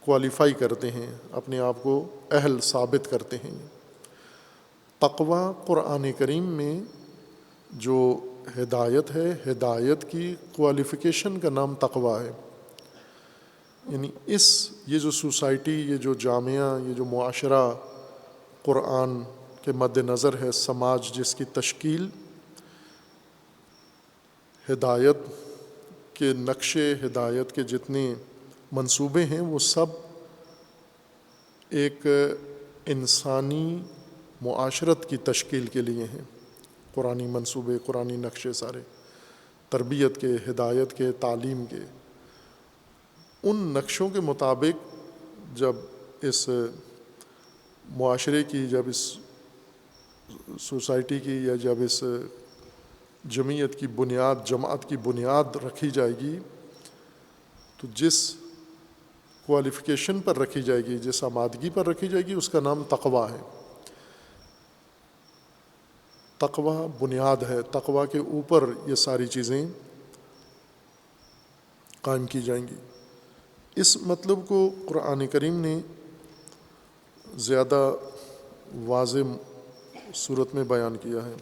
کوالیفائی کرتے ہیں، اپنے آپ کو اہل ثابت کرتے ہیں۔ تقوی قرآن کریم میں جو ہدایت ہے، ہدایت کی کوالیفیکیشن کا نام تقوی ہے۔ یعنی یہ جو سوسائٹی، یہ جو جامعہ، یہ جو معاشرہ قرآن کے مد نظر ہے، سماج جس کی تشکیل ہدایت کے نقشے، ہدایت کے جتنے منصوبے ہیں، وہ سب ایک انسانی معاشرت کی تشکیل کے لیے ہیں۔ قرآنی منصوبے، قرآنی نقشے سارے تربیت کے، ہدایت کے، تعلیم کے، ان نقشوں کے مطابق جب اس معاشرے کی، جب اس سوسائٹی کی، یا جب اس جمعیت کی بنیاد، جماعت کی بنیاد رکھی جائے گی، تو جس کوالیفیکیشن پر رکھی جائے گی، جس آمادگی پر رکھی جائے گی، اس کا نام تقوی ہے۔ تقوی بنیاد ہے، تقوی کے اوپر یہ ساری چیزیں قائم کی جائیں گی۔ اس مطلب کو قرآن کریم نے زیادہ واضح صورت میں بیان کیا ہے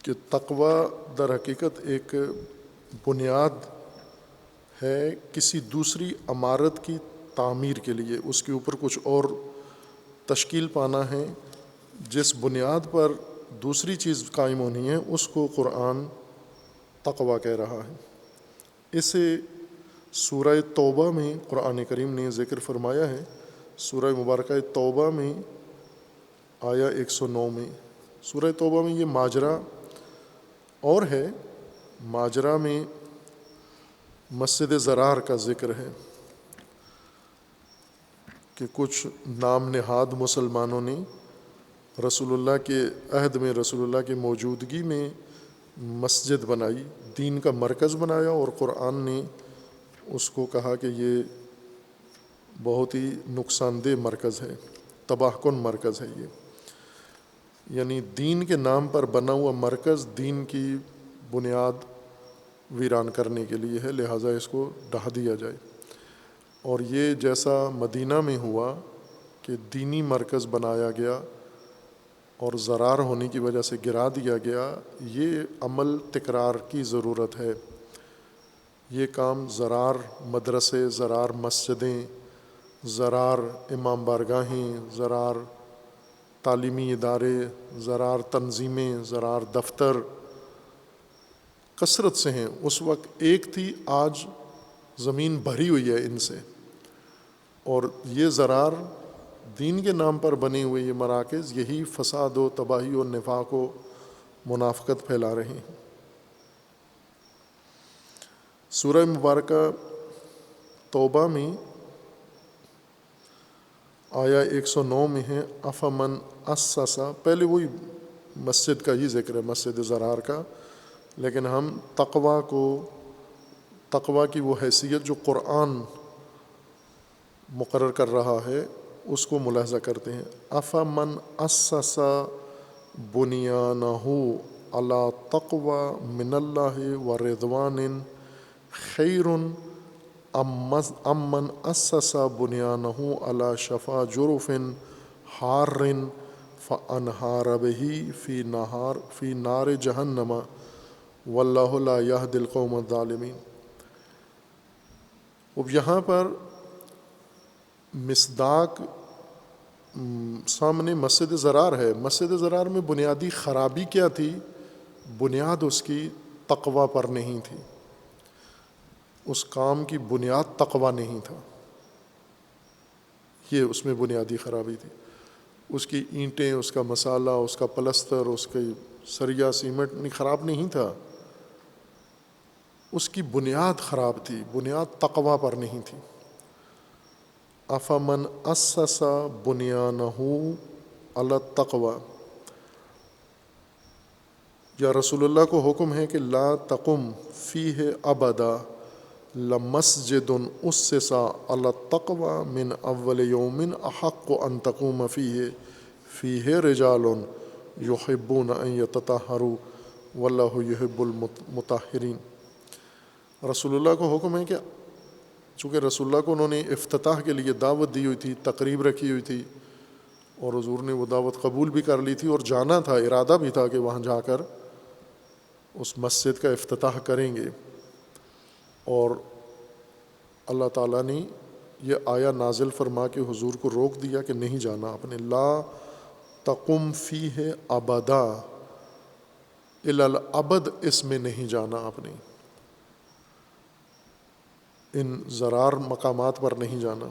کہ تقوی در حقیقت ایک بنیاد ہے کسی دوسری عمارت کی تعمیر کے لیے، اس کے اوپر کچھ اور تشکیل پانا ہے، جس بنیاد پر دوسری چیز قائم ہونی ہے، اس کو قرآن تقوی کہہ رہا ہے۔ اسے سورہ توبہ میں قرآن کریم نے ذکر فرمایا ہے۔ سورہ مبارکہ توبہ میں آیا 109 میں، سورہ توبہ میں یہ ماجرا اور ہے۔ ماجرا میں مسجد ضرار کا ذکر ہے کہ کچھ نام نہاد مسلمانوں نے رسول اللہ کے عہد میں، رسول اللہ کی موجودگی میں مسجد بنائی، دین کا مرکز بنایا، اور قرآن نے اس کو کہا کہ یہ بہت ہی نقصان دہ مرکز ہے، تباہ کن مرکز ہے یہ۔ یعنی دین کے نام پر بنا ہوا مرکز دین کی بنیاد ویران کرنے کے لیے ہے، لہٰذا اس کو ڈھا دیا جائے۔ اور یہ جیسا مدینہ میں ہوا کہ دینی مرکز بنایا گیا اور ضرار ہونے کی وجہ سے گرا دیا گیا، یہ عمل تکرار کی ضرورت ہے۔ یہ کام ضرار مدرسے، ضرار مسجدیں، ضرار امام بارگاہیں، ضرار تعلیمی ادارے، ضرار تنظیمیں، ضرار دفتر کثرت سے ہیں۔ اس وقت ایک تھی، آج زمین بھری ہوئی ہے ان سے، اور یہ ضرار دین کے نام پر بنے ہوئے یہ مراکز یہی فساد و تباہی و نفاق و منافقت پھیلا رہے ہیں۔ سورہ مبارکہ توبہ میں آیا 109 میں ہے، افمن اسسا، پہلے وہی مسجد کا ہی ذکر ہے، مسجد ضرار کا، لیکن ہم تقوی کی وہ حیثیت جو قرآن مقرر کر رہا ہے اس کو ملاحظہ کرتے ہیں۔ افمن اسس بنیانہ علی تقوی من اللہ و رضوان خیر ام من اسس بنیانہ علی شفا جرف حار فانہار بہ فی نار جہنم واللہ لا یہدی القوم الظالمین۔ اب یہاں پر مصداق سامنے مسجد ضرار ہے۔ مسجد ضرار میں بنیادی خرابی کیا تھی؟ بنیاد اس کی تقوی پر نہیں تھی، اس کام کی بنیاد تقوی نہیں تھا، یہ اس میں بنیادی خرابی تھی۔ اس کی اینٹیں، اس کا مسالہ، اس کا پلستر، اس کی سریا سیمنٹ خراب نہیں تھا، اس کی بنیاد خراب تھی، بنیاد تقوی پر نہیں تھی۔ افمن اسس بنیانہ علی التقوی، یا رسول اللہ کو حکم ہے کہ لا تقم فیہ ابدا لمسجد اسس علی التقوی من اول یوم احق ان تقوم فیہ رجال یحبون ان یتطہروا واللہ یحب المطہرین۔ رسول اللہ کو حکم ہے کہ چونکہ رسول اللہ کو انہوں نے افتتاح کے لیے دعوت دی ہوئی تھی، تقریب رکھی ہوئی تھی، اور حضور نے وہ دعوت قبول بھی کر لی تھی اور جانا تھا، ارادہ بھی تھا کہ وہاں جا کر اس مسجد کا افتتاح کریں گے، اور اللہ تعالیٰ نے یہ آیا نازل فرما کے حضور کو روک دیا کہ نہیں جانا آپ نے، لا تقم فیہ ابدا، الی الابد اس میں نہیں جانا آپ نے، ان زرار مقامات پر نہیں جانا۔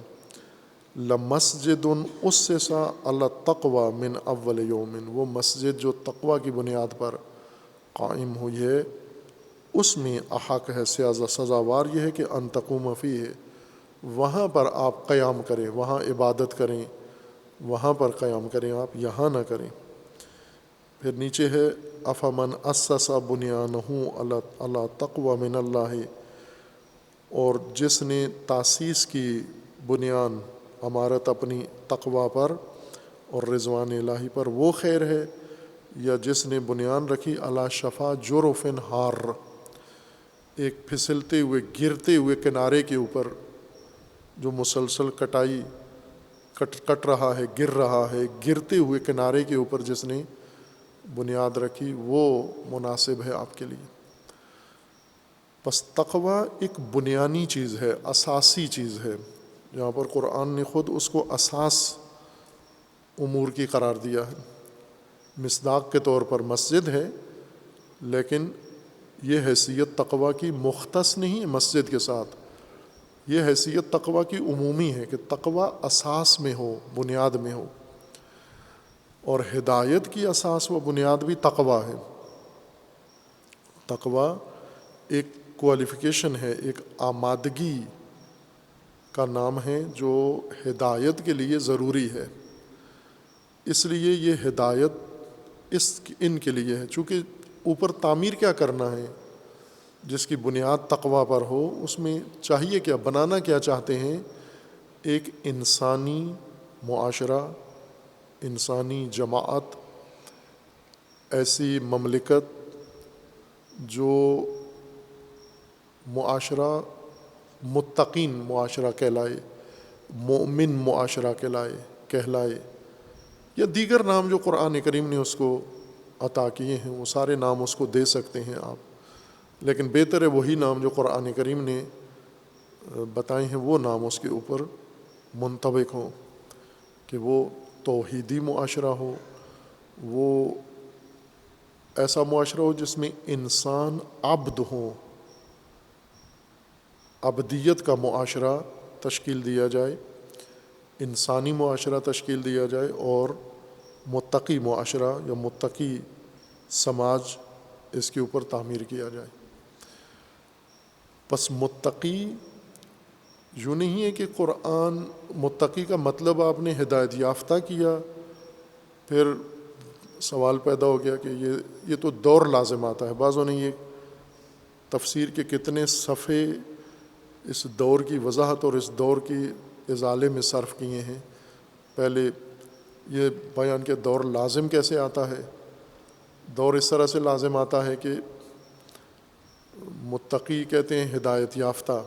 لمسجد اسس علی التقوی من اول یوم، وہ مسجد جو تقوی کی بنیاد پر قائم ہوئی ہے اس میں احق ہے، سزاوار یہ ہے کہ ان تقوم فیہ، وہاں پر آپ قیام کریں، وہاں عبادت کریں، وہاں پر قیام کریں، آپ یہاں نہ کریں۔ پھر نیچے ہے افمن اسس بنیانہ علی تقوی من اللہ، اور جس نے تاسیس کی بنیان عمارت اپنی تقوی پر اور رضوان الہی پر، وہ خیر ہے، یا جس نے بنیان رکھی علی شفا جرف ہار، ایک پھسلتے ہوئے گرتے ہوئے کنارے کے اوپر جو مسلسل کٹ رہا ہے، گر رہا ہے، گرتے ہوئے کنارے کے اوپر جس نے بنیاد رکھی، وہ مناسب ہے آپ کے لیے۔ پس تقوی ایک بنیانی چیز ہے، اساسی چیز ہے، جہاں پر قرآن نے خود اس کو اساس امور کی قرار دیا ہے۔ مصداق کے طور پر مسجد ہے، لیکن یہ حیثیت تقوی کی مختص نہیں ہے مسجد کے ساتھ، یہ حیثیت تقوی کی عمومی ہے کہ تقوی اساس میں ہو، بنیاد میں ہو، اور ہدایت کی اساس و بنیاد بھی تقوی ہے۔ تقوی ایک کوالیفیکیشن ہے، ایک آمادگی کا نام ہے جو ہدایت کے لیے ضروری ہے، اس لیے یہ ہدایت ان کے لیے ہے، چونکہ اوپر تعمیر کیا کرنا ہے، جس کی بنیاد تقوی پر ہو، اس میں چاہیے کیا، بنانا کیا چاہتے ہیں، ایک انسانی معاشرہ، انسانی جماعت، ایسی مملکت جو معاشرہ متقین معاشرہ کہلائے، مومن معاشرہ کہلائے، یا دیگر نام جو قرآن کریم نے اس کو عطا کیے ہیں، وہ سارے نام اس کو دے سکتے ہیں آپ، لیکن بہتر ہے وہی نام جو قرآن کریم نے بتائے ہیں وہ نام اس کے اوپر منطبق ہوں، کہ وہ توحیدی معاشرہ ہو، وہ ایسا معاشرہ ہو جس میں انسان عبد ہو، عبدیت کا معاشرہ تشکیل دیا جائے، انسانی معاشرہ تشکیل دیا جائے، اور متقی معاشرہ یا متقی سماج اس کے اوپر تعمیر کیا جائے۔ پس متقی یوں نہیں ہے کہ قرآن متقی کا مطلب آپ نے ہدایت یافتہ کیا، پھر سوال پیدا ہو گیا کہ یہ تو دور لازم آتا ہے۔ بعضوں نے یہ تفسیر کے کتنے صفحے اس دور کی وضاحت اور اس دور کی ازالے میں صرف کیے ہیں۔ پہلے یہ بیان کہ دور لازم کیسے آتا ہے، دور اس طرح سے لازم آتا ہے کہ متقی کہتے ہیں ہدایت یافتہ،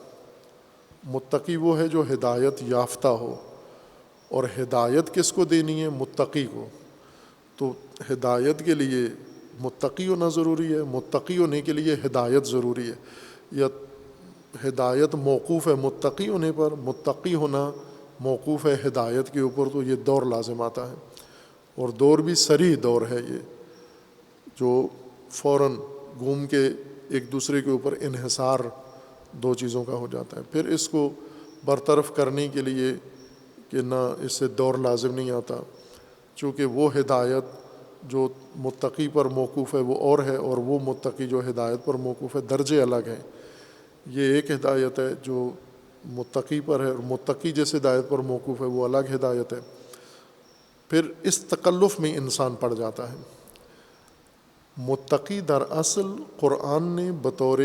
متقی وہ ہے جو ہدایت یافتہ ہو، اور ہدایت کس کو دینی ہے، متقی کو، تو ہدایت کے لیے متقی ہونا ضروری ہے، متقی ہونے کے لیے ہدایت ضروری ہے، یا ہدایت موقوف ہے متقی ہونے پر، متقی ہونا موقوف ہے ہدایت کے اوپر، تو یہ دور لازم آتا ہے۔ اور دور بھی صریح دور ہے یہ، جو فوراً گھوم کے ایک دوسرے کے اوپر انحصار دو چیزوں کا ہو جاتا ہے۔ پھر اس کو برطرف کرنے کے لیے کہ نہ اس سے دور لازم نہیں آتا، چونکہ وہ ہدایت جو متقی پر موقوف ہے وہ اور ہے، اور وہ متقی جو ہدایت پر موقوف ہے درجے الگ ہیں۔ یہ ایک ہدایت ہے جو متقی پر ہے، اور متقی جس ہدایت پر موقوف ہے وہ الگ ہدایت ہے۔ پھر اس تکلف میں انسان پڑ جاتا ہے۔ متقی دراصل قرآن نے بطور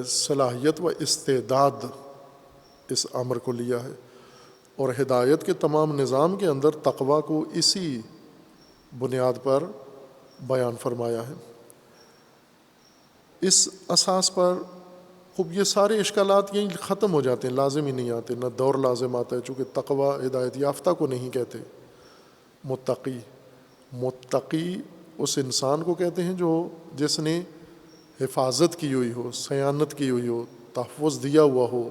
صلاحیت و استعداد اس امر کو لیا ہے، اور ہدایت کے تمام نظام کے اندر تقوی کو اسی بنیاد پر بیان فرمایا ہے۔ اس اساس پر خوب یہ سارے اشکالات یہیں ختم ہو جاتے ہیں، لازم ہی نہیں آتے، نہ دور لازم آتا ہے، چونکہ تقوی ہدایت یافتہ کو نہیں کہتے، متقی اس انسان کو کہتے ہیں جو جس نے حفاظت کی ہوئی ہو، سیانت کی ہوئی ہو، تحفظ دیا ہوا ہو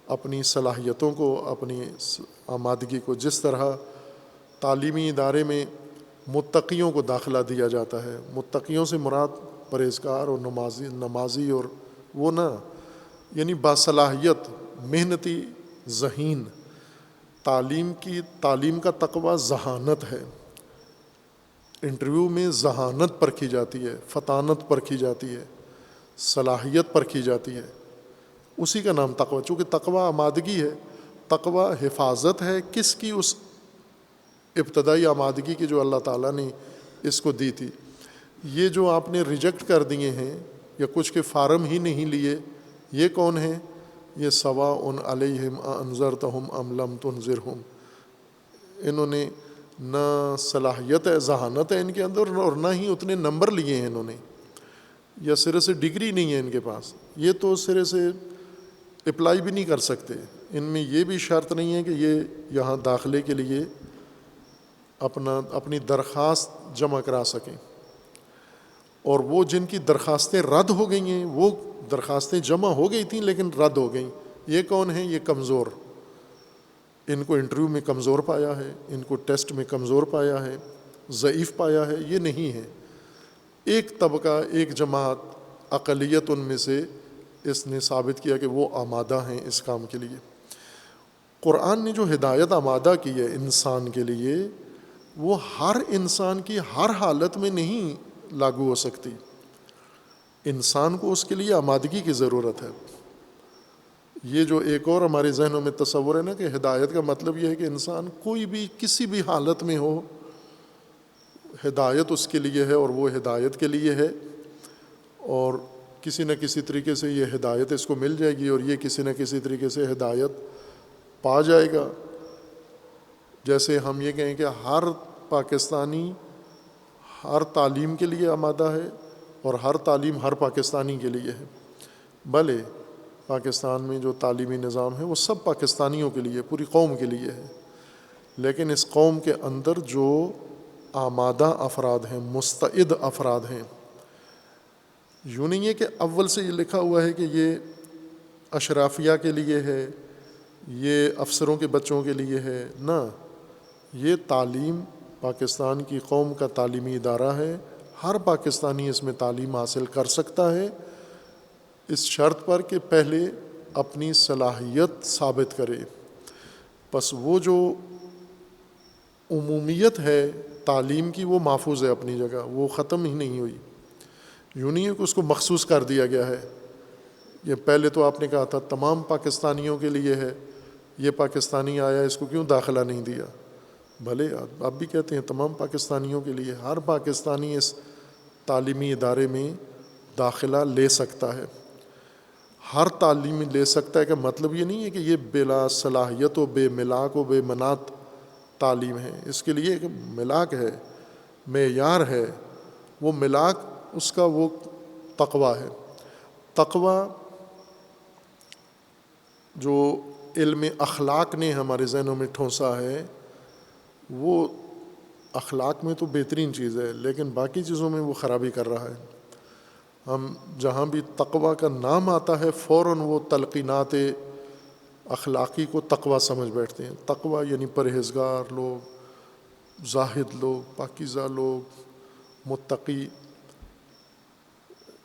اپنی صلاحیتوں کو، اپنی آمادگی کو۔ جس طرح تعلیمی ادارے میں متقیوں کو داخلہ دیا جاتا ہے، متقیوں سے مراد پرہیزگار اور نمازی اور وہ نہ، یعنی باصلاحیت، محنتی، ذہین۔ تعلیم کا تقویٰ ذہانت ہے، انٹرویو میں ذہانت پرکھی جاتی ہے، فطانت پرکھی جاتی ہے، صلاحیت پرکھی جاتی ہے، اسی کا نام تقویٰ۔ چونکہ تقویٰ آمادگی ہے، تقویٰ حفاظت ہے کس کی؟ اس ابتدائی آمادگی کی جو اللہ تعالیٰ نے اس کو دی تھی۔ یہ جو آپ نے ریجیکٹ کر دیے ہیں یا کچھ کے فارم ہی نہیں لیے، یہ کون ہیں؟ یہ سواء علیہم انذرتہم ام لم تنذرہم۔ انہوں نے نہ صلاحیت ہے، ذہانت ہے ان کے اندر، اور نہ ہی اتنے نمبر لیے ہیں انہوں نے، یا سرے سے ڈگری نہیں ہے ان کے پاس، یہ تو سرے سے اپلائی بھی نہیں کر سکتے۔ ان میں یہ بھی شرط نہیں ہے کہ یہ یہاں داخلے کے لیے اپنی درخواست جمع کرا سکیں، اور وہ جن کی درخواستیں رد ہو گئی ہیں، وہ درخواستیں جمع ہو گئی تھیں لیکن رد ہو گئیں، یہ کون ہیں؟ یہ کمزور، ان کو انٹرویو میں کمزور پایا ہے، ان کو ٹیسٹ میں کمزور پایا ہے، ضعیف پایا ہے، یہ نہیں ہے۔ ایک طبقہ، ایک جماعت، اقلیت ان میں سے اس نے ثابت کیا کہ وہ آمادہ ہیں اس کام کے لیے۔ قرآن نے جو ہدایت آمادہ کی ہے انسان کے لیے، وہ ہر انسان کی ہر حالت میں نہیں لاگو ہو سکتی، انسان کو اس کے لیے آمادگی کی ضرورت ہے۔ یہ جو ایک اور ہمارے ذہنوں میں تصور ہے نا کہ ہدایت کا مطلب یہ ہے کہ انسان کوئی بھی کسی بھی حالت میں ہو، ہدایت اس کے لیے ہے اور وہ ہدایت کے لیے ہے، اور کسی نہ کسی طریقے سے یہ ہدایت اس کو مل جائے گی اور یہ کسی نہ کسی طریقے سے ہدایت پا جائے گا۔ جیسے ہم یہ کہیں کہ ہر پاکستانی ہر تعلیم کے لیے آمادہ ہے اور ہر تعلیم ہر پاکستانی کے لیے ہے۔ بھلے پاکستان میں جو تعلیمی نظام ہے وہ سب پاکستانیوں کے لیے، پوری قوم کے لیے ہے، لیکن اس قوم کے اندر جو آمادہ افراد ہیں، مستعد افراد ہیں، یوں نہیں ہے کہ اول سے یہ لکھا ہوا ہے کہ یہ اشرافیہ کے لیے ہے، یہ افسروں کے بچوں کے لیے ہے، نہ، یہ تعلیم پاکستان کی قوم کا تعلیمی ادارہ ہے، ہر پاکستانی اس میں تعلیم حاصل کر سکتا ہے، اس شرط پر کہ پہلے اپنی صلاحیت ثابت کرے۔ پس وہ جو عمومیت ہے تعلیم کی وہ محفوظ ہے اپنی جگہ، وہ ختم ہی نہیں ہوئی، یوں نہیں ہے کہ اس کو مخصوص کر دیا گیا ہے۔ یہ پہلے تو آپ نے کہا تھا تمام پاکستانیوں کے لیے ہے، یہ پاکستانی آیا اس کو کیوں داخلہ نہیں دیا؟ بھلے آپ بھی کہتے ہیں تمام پاکستانیوں کے لیے، ہر پاکستانی اس تعلیمی ادارے میں داخلہ لے سکتا ہے، ہر تعلیم لے سکتا ہے۔ کا مطلب یہ نہیں ہے کہ یہ بلا صلاحیت و بے ملاک و بے منات تعلیم ہے، اس کے لیے ایک ملاک ہے، معیار ہے، وہ ملاک اس کا وہ تقویٰ ہے۔ تقویٰ جو علم اخلاق نے ہمارے ذہنوں میں ٹھونسا ہے، وہ اخلاق میں تو بہترین چیز ہے لیکن باقی چیزوں میں وہ خرابی کر رہا ہے۔ ہم جہاں بھی تقویٰ کا نام آتا ہے فوراً وہ تلقینات اخلاقی کو تقویٰ سمجھ بیٹھتے ہیں۔ تقویٰ یعنی پرہیزگار لوگ، زاہد لوگ، پاکیزہ لوگ، متقی،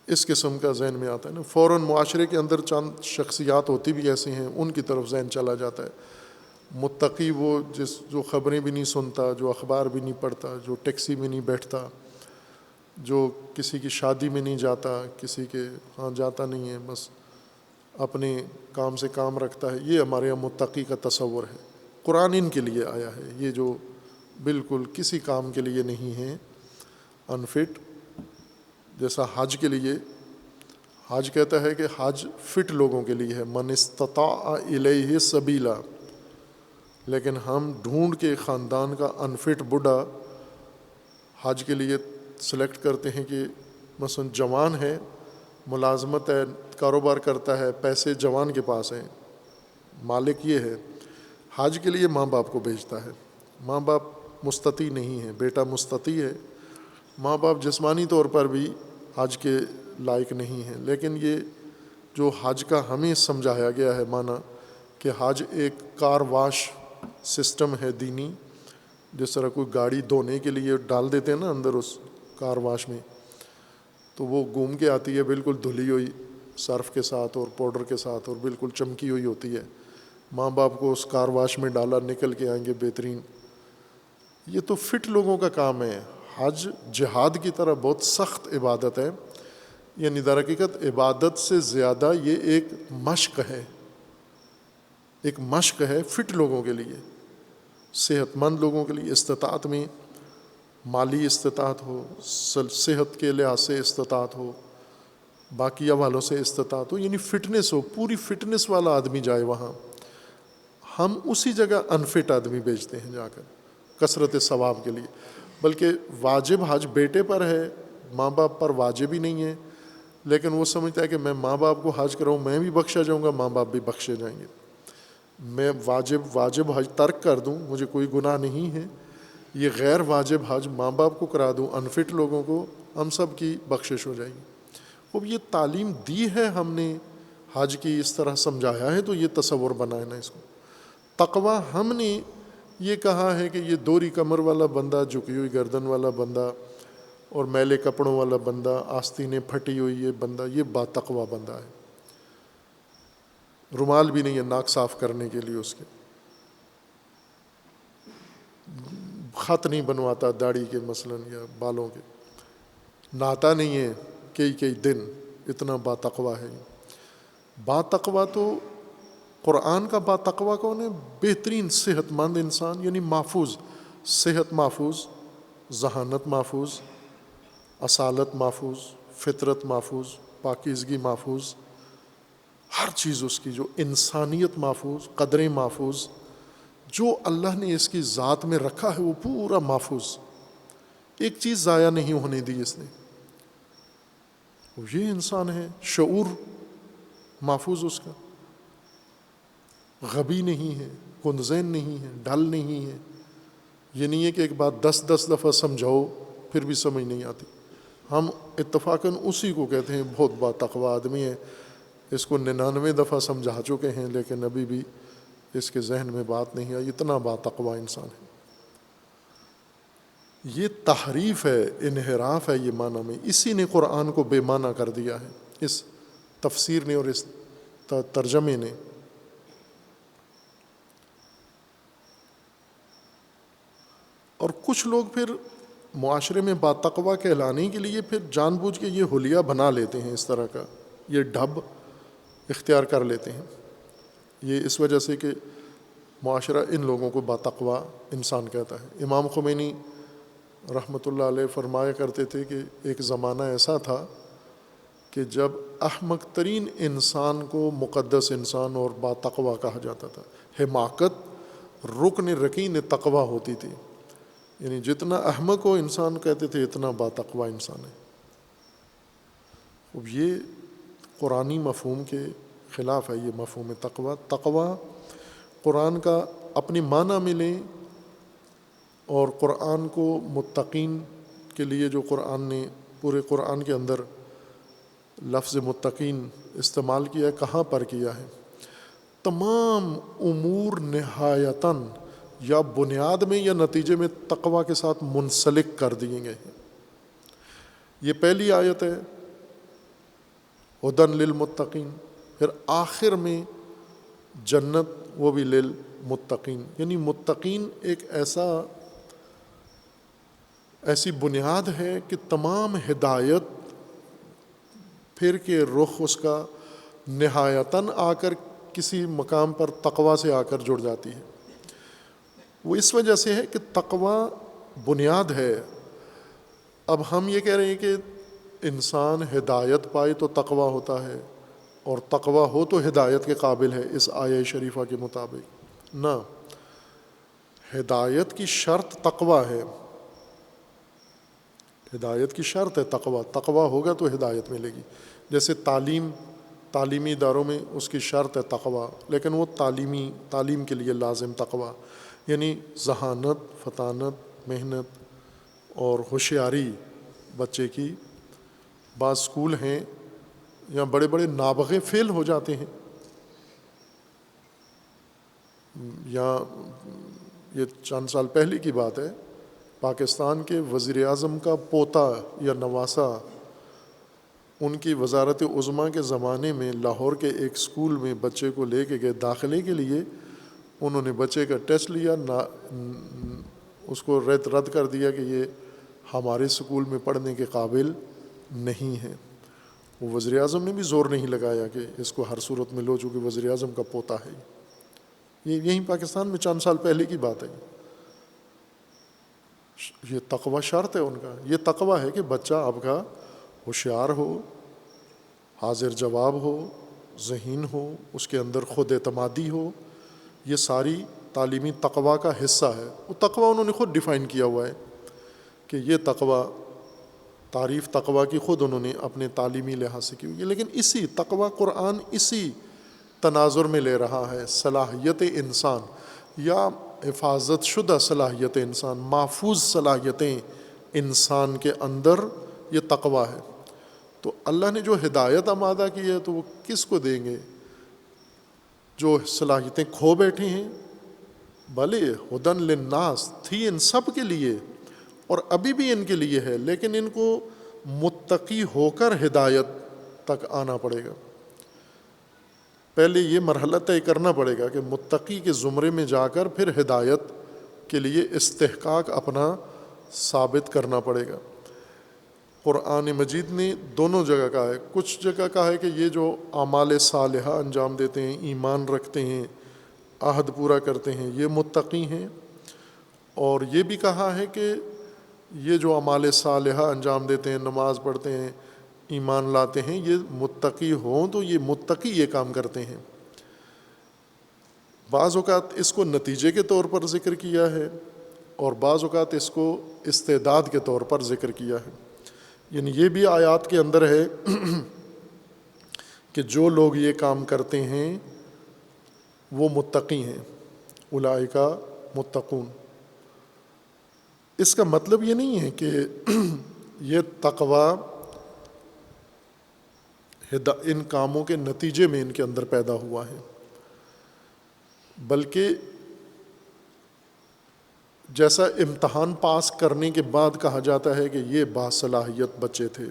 اس قسم کا ذہن میں آتا ہے نا، فوراً معاشرے کے اندر چند شخصیات ہوتی بھی ایسی ہیں ان کی طرف ذہن چلا جاتا ہے۔ متقی وہ جو خبریں بھی نہیں سنتا، جو اخبار بھی نہیں پڑھتا، جو ٹیکسی میں نہیں بیٹھتا، جو کسی کی شادی میں نہیں جاتا، کسی کے ہاں جاتا نہیں ہے، بس اپنے کام سے کام رکھتا ہے، یہ ہمارے یہاں متقی کا تصور ہے۔ قرآن ان کے لیے آیا ہے، یہ جو بالکل کسی کام کے لیے نہیں ہے، انفٹ۔ جیسا حج کے لیے، حج کہتا ہے کہ حج فٹ لوگوں کے لیے ہے، من استطاع الیہ سبیلا، لیکن ہم ڈھونڈ کے خاندان کا انفٹ بوڑھا حج کے لیے سلیکٹ کرتے ہیں کہ مثلا جوان ہے، ملازمت ہے، کاروبار کرتا ہے، پیسے جوان کے پاس ہیں، مالک یہ ہے، حج کے لیے ماں باپ کو بھیجتا ہے. ماں باپ مستطیع نہیں ہے، بیٹا مستطیع ہے، ماں باپ جسمانی طور پر بھی حج کے لائق نہیں ہیں. لیکن یہ جو حج کا ہمیں سمجھایا گیا ہے معنی کہ حج ایک کار واش سسٹم ہے دینی، جس طرح کوئی گاڑی دھونے کے لیے ڈال دیتے ہیں نا اندر اس کار واش میں، تو وہ گھوم کے آتی ہے بالکل دھلی ہوئی سرف کے ساتھ اور پاؤڈر کے ساتھ اور بالکل چمکی ہوئی ہوتی ہے. ماں باپ کو اس کار واش میں ڈالا، نکل کے آئیں گے بہترین. یہ تو فٹ لوگوں کا کام ہے. حج جہاد کی طرح بہت سخت عبادت ہے، یعنی در حقیقت عبادت سے زیادہ یہ ایک مشق ہے، ایک مشق ہے فٹ لوگوں کے لیے، صحت مند لوگوں کے لیے. استطاعت میں مالی استطاعت ہو، صحت کے لحاظ سے استطاعت ہو، باقی حوالوں سے استطاعت ہو، یعنی فٹنس ہو، پوری فٹنس والا آدمی جائے وہاں. ہم اسی جگہ انفٹ آدمی بھیجتے ہیں جا کر کثرت ثواب کے لیے. بلکہ واجب حج بیٹے پر ہے، ماں باپ پر واجب ہی نہیں ہے، لیکن وہ سمجھتا ہے کہ میں ماں باپ کو حج کراؤں، میں بھی بخشا جاؤں گا، ماں باپ بھی بخشے جائیں گے. میں واجب حج ترک کر دوں، مجھے کوئی گناہ نہیں ہے، یہ غیر واجب حج ماں باپ کو کرا دوں، انفٹ لوگوں کو، ہم سب کی بخشش ہو جائے گی. اب یہ تعلیم دی ہے ہم نے، حج کی اس طرح سمجھایا ہے، تو یہ تصور بنائے نا اس کو. تقوی ہم نے یہ کہا ہے کہ یہ دوری کمر والا بندہ، جھکی ہوئی گردن والا بندہ اور میلے کپڑوں والا بندہ، آستینیں پھٹی ہوئی یہ بندہ، یہ با تقوی بندہ ہے. رومال بھی نہیں ہے ناک صاف کرنے کے لیے، اس کے خط نہیں بنواتا داڑھی کے مثلاً یا بالوں کے، نہاتا نہیں ہے کئی دن، اتنا با تقوی ہے. با تقوی تو قرآن کا با تقوی کون ہے؟ بہترین صحت مند انسان، یعنی محفوظ، صحت محفوظ، ذہانت محفوظ، اصالت محفوظ، فطرت محفوظ، پاکیزگی محفوظ، ہر چیز اس کی، جو انسانیت محفوظ، قدریں محفوظ، جو اللہ نے اس کی ذات میں رکھا ہے وہ پورا محفوظ، ایک چیز ضائع نہیں ہونے دی اس نے. یہ انسان ہے، شعور محفوظ اس کا، غبی نہیں ہے، کندذہن نہیں ہے، ڈھل نہیں ہے. یہ نہیں ہے کہ ایک بات 10 دفعہ سمجھاؤ پھر بھی سمجھ نہیں آتی. ہم اتفاقاً اسی کو کہتے ہیں بہت با تقوی آدمی ہے، اس کو 99 دفعہ سمجھا چکے ہیں لیکن ابھی بھی اس کے ذہن میں بات نہیں آئی، اتنا با تقوی انسان ہے. یہ تحریف ہے، انحراف ہے یہ معنی میں. اسی نے قرآن کو بے معنی کر دیا ہے، اس تفسیر نے اور اس ترجمے نے. اور کچھ لوگ پھر معاشرے میں با تقوی کہلانے کے لیے پھر جان بوجھ کے یہ حلیہ بنا لیتے ہیں، اس طرح کا یہ ڈھب اختیار کر لیتے ہیں. یہ اس وجہ سے کہ معاشرہ ان لوگوں کو با تقوی انسان کہتا ہے. امام خمینی رحمۃ اللہ علیہ فرمایا کرتے تھے کہ ایک زمانہ ایسا تھا کہ جب احمق ترین انسان کو مقدس انسان اور با تقوی کہا جاتا تھا. حماقت رکن رکین تقوی ہوتی تھی، یعنی جتنا احمق ہو انسان کہتے تھے اتنا با تقوی انسان ہے. اب یہ قرآنی مفہوم کے خلاف ہے یہ مفہوم تقوی. تقوی قرآن کا اپنی معنی میں لیں، اور قرآن کو متقین کے لیے جو قرآن نے پورے قرآن کے اندر لفظ متقین استعمال کیا ہے، کہاں پر کیا ہے؟ تمام امور نہایتاً یا بنیاد میں یا نتیجے میں تقوی کے ساتھ منسلک کر دیے گئے ہیں. یہ پہلی آیت ہے ہدی للمتقین، پھر آخر میں جنت، وہ بھی للمتقین. یعنی متقین ایک ایسی بنیاد ہے کہ تمام ہدایت پھر کے رخ اس کا نہایتاً آ کر کسی مقام پر تقوی سے آ کر جڑ جاتی ہے. وہ اس وجہ سے ہے کہ تقوی بنیاد ہے. اب ہم یہ کہہ رہے ہیں کہ انسان ہدایت پائے تو تقوی ہوتا ہے، اور تقوی ہو تو ہدایت کے قابل ہے اس آیہ شریفہ کے مطابق. نہ، ہدایت کی شرط تقوی ہے. ہدایت کی شرط ہے تقوی، تقوی ہوگا تو ہدایت ملے گی. جیسے تعلیمی اداروں میں اس کی شرط ہے تقوی، لیکن وہ تعلیم کے لیے لازم تقوی، یعنی ذہانت، فطانت، محنت اور ہوشیاری بچے کی. بعض اسکول ہیں یا بڑے بڑے نابغے فیل ہو جاتے ہیں، یا یہ چند سال پہلے کی بات ہے، پاکستان کے وزیر اعظم کا پوتا یا نواسا ان کی وزارت عظمیٰ کے زمانے میں لاہور کے ایک اسکول میں بچے کو لے کے گئے داخلے کے لیے. انہوں نے بچے کا ٹیسٹ لیا، اس کو رد کر دیا کہ یہ ہمارے اسکول میں پڑھنے کے قابل نہیں ہے. وہ وزیر اعظم نے بھی زور نہیں لگایا کہ اس کو ہر صورت میں لو، چونکہ وزیر اعظم کا پوتا ہے. یہ یہیں پاکستان میں چند سال پہلے کی بات ہے. یہ تقوی شرط ہے ان کا. یہ تقوی ہے کہ بچہ آپ کا ہوشیار ہو، حاضر جواب ہو، ذہین ہو، اس کے اندر خود اعتمادی ہو. یہ ساری تعلیمی تقوی کا حصہ ہے. وہ تقوی انہوں نے خود ڈیفائن کیا ہوا ہے کہ یہ تقوی، تعریف تقوی کی خود انہوں نے اپنے تعلیمی لحاظ سے کی ہوئی ہے. لیکن اسی تقوی قرآن اسی تناظر میں لے رہا ہے. صلاحیت انسان یا حفاظت شدہ صلاحیت انسان، محفوظ صلاحیتیں انسان کے اندر، یہ تقوی ہے. تو اللہ نے جو ہدایت آمادہ کی ہے تو وہ کس کو دیں گے؟ جو صلاحیتیں کھو بیٹھے ہیں. بھلے ہدن للناس تھی ان سب کے لیے اور ابھی بھی ان کے لیے ہے، لیکن ان کو متقی ہو کر ہدایت تک آنا پڑے گا. پہلے یہ مرحلہ طے کرنا پڑے گا کہ متقی کے زمرے میں جا کر پھر ہدایت کے لیے استحقاق اپنا ثابت کرنا پڑے گا. قرآن مجید نے دونوں جگہ کہا ہے. کچھ جگہ کہا ہے کہ یہ جو اعمال صالحہ انجام دیتے ہیں، ایمان رکھتے ہیں، عہد پورا کرتے ہیں، یہ متقی ہیں. اور یہ بھی کہا ہے کہ یہ جو اعمال صالحہ انجام دیتے ہیں، نماز پڑھتے ہیں، ایمان لاتے ہیں، یہ متقی ہوں تو یہ متقی یہ کام کرتے ہیں. بعض اوقات اس کو نتیجے کے طور پر ذکر کیا ہے اور بعض اوقات اس کو استعداد کے طور پر ذکر کیا ہے. یعنی یہ بھی آیات کے اندر ہے کہ جو لوگ یہ کام کرتے ہیں وہ متقی ہیں، اولئک متقون. اس کا مطلب یہ نہیں ہے کہ یہ تقوی ان کاموں کے نتیجے میں ان کے اندر پیدا ہوا ہے، بلکہ جیسا امتحان پاس کرنے کے بعد کہا جاتا ہے کہ یہ باصلاحیت بچے تھے،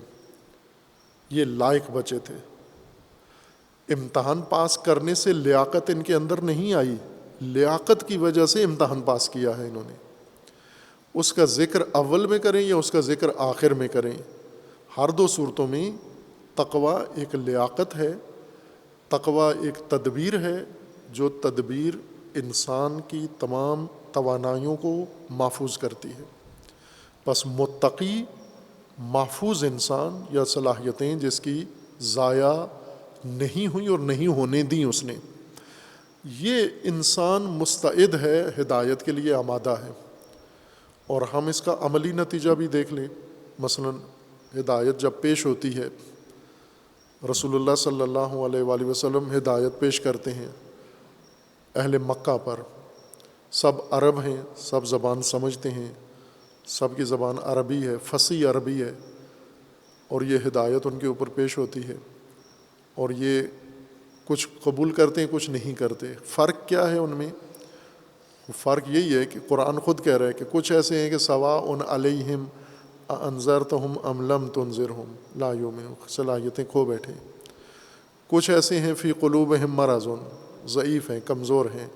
یہ لائق بچے تھے. امتحان پاس کرنے سے لیاقت ان کے اندر نہیں آئی، لیاقت کی وجہ سے امتحان پاس کیا ہے انہوں نے. اس کا ذکر اول میں کریں یا اس کا ذکر آخر میں کریں، ہر دو صورتوں میں تقوی ایک لیاقت ہے، تقوی ایک تدبیر ہے، جو تدبیر انسان کی تمام توانائیوں کو محفوظ کرتی ہے. پس متقی محفوظ انسان یا صلاحیتیں جس کی ضائع نہیں ہوئی اور نہیں ہونے دیں اس نے، یہ انسان مستعد ہے، ہدایت کے لیے آمادہ ہے. اور ہم اس کا عملی نتیجہ بھی دیکھ لیں. مثلا ہدایت جب پیش ہوتی ہے، رسول اللہ صلی اللہ علیہ وآلہ وسلم ہدایت پیش کرتے ہیں اہل مکہ پر. سب عرب ہیں، سب زبان سمجھتے ہیں، سب کی زبان عربی ہے، فصیح عربی ہے، اور یہ ہدایت ان کے اوپر پیش ہوتی ہے. اور یہ کچھ قبول کرتے ہیں، کچھ نہیں کرتے. فرق کیا ہے ان میں؟ فرق یہی ہے کہ قرآن خود کہہ رہا ہے کہ کچھ ایسے ہیں کہ سواء علیہم انذرتہم ام لم تنذرہم لا یؤمنون، صلاحیتیں کھو بیٹھے. کچھ ایسے ہیں فی قلوبہم مرض، ضعیف ہیں، کمزور ہیں،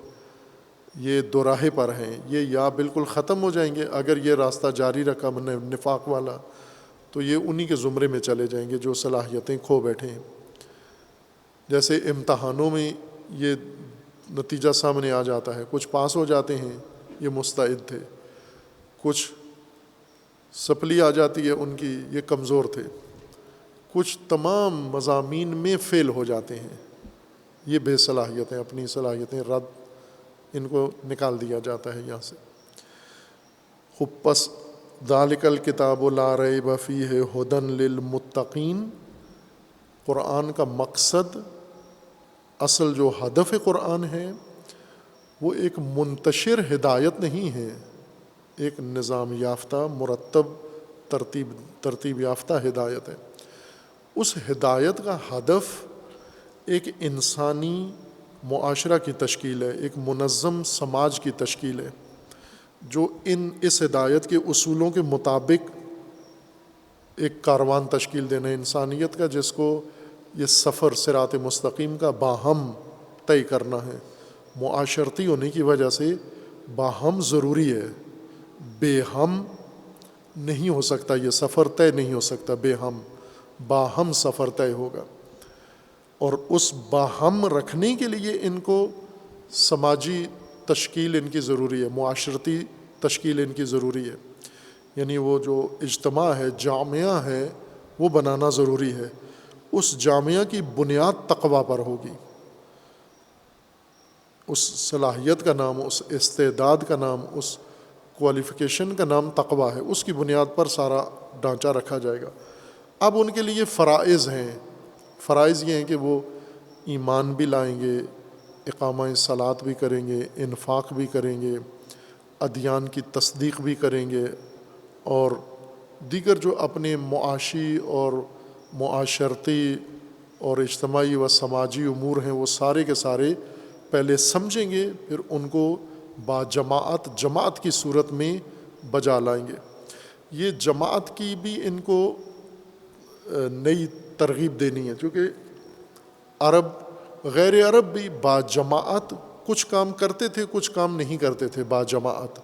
یہ دو راہے پر ہیں، یہ یا بالکل ختم ہو جائیں گے اگر یہ راستہ جاری رکھا نفاق والا، تو یہ انہی کے زمرے میں چلے جائیں گے جو صلاحیتیں کھو بیٹھے ہیں. جیسے امتحانوں میں یہ نتیجہ سامنے آ جاتا ہے، کچھ پاس ہو جاتے ہیں، یہ مستعد تھے، کچھ سپلی آ جاتی ہے ان کی، یہ کمزور تھے، کچھ تمام مضامین میں فیل ہو جاتے ہیں، یہ بے صلاحیتیں، اپنی صلاحیتیں رد، ان کو نکال دیا جاتا ہے یہاں سے. خوب پس ذالک الکتاب لا ریب فیہ ھدی للمتقین، قرآن کا مقصد، اصل جو ہدف قرآن ہے وہ ایک منتشر ہدایت نہیں ہے، ایک نظام یافتہ مرتب ترتیب یافتہ ہدایت ہے۔ اس ہدایت کا ہدف ایک انسانی معاشرہ کی تشکیل ہے، ایک منظم سماج کی تشکیل ہے، جو اس ہدایت کے اصولوں کے مطابق ایک کاروان تشکیل دینا ہے انسانیت کا، جس کو یہ سفر صراط مستقیم کا باہم طے کرنا ہے۔ معاشرتی ہونے کی وجہ سے باہم ضروری ہے، بے ہم نہیں ہو سکتا، یہ سفر طے نہیں ہو سکتا، بے ہم باہم سفر طے ہوگا۔ اور اس باہم رکھنے کے لیے ان کو سماجی تشکیل ان کی ضروری ہے، معاشرتی تشکیل ان کی ضروری ہے، یعنی وہ جو اجتماع ہے، جامعہ ہے، وہ بنانا ضروری ہے۔ اس جامعہ کی بنیاد تقویٰ پر ہوگی، اس صلاحیت کا نام، اس استعداد کا نام، اس کوالیفیکیشن کا نام تقویٰ ہے، اس کی بنیاد پر سارا ڈھانچہ رکھا جائے گا۔ اب ان کے لیے فرائض ہیں، فرائض یہ ہیں کہ وہ ایمان بھی لائیں گے، اقامہ صلاۃ بھی کریں گے، انفاق بھی کریں گے، ادیان کی تصدیق بھی کریں گے، اور دیگر جو اپنے معاشی اور معاشرتی اور اجتماعی و سماجی امور ہیں وہ سارے کے سارے پہلے سمجھیں گے، پھر ان کو جماعت کی صورت میں بجا لائیں گے۔ یہ جماعت کی بھی ان کو نئی ترغیب دینی ہے، کیونکہ غیر عرب بھی باجماعت کچھ کام کرتے تھے، کچھ کام نہیں کرتے تھے باجماعت۔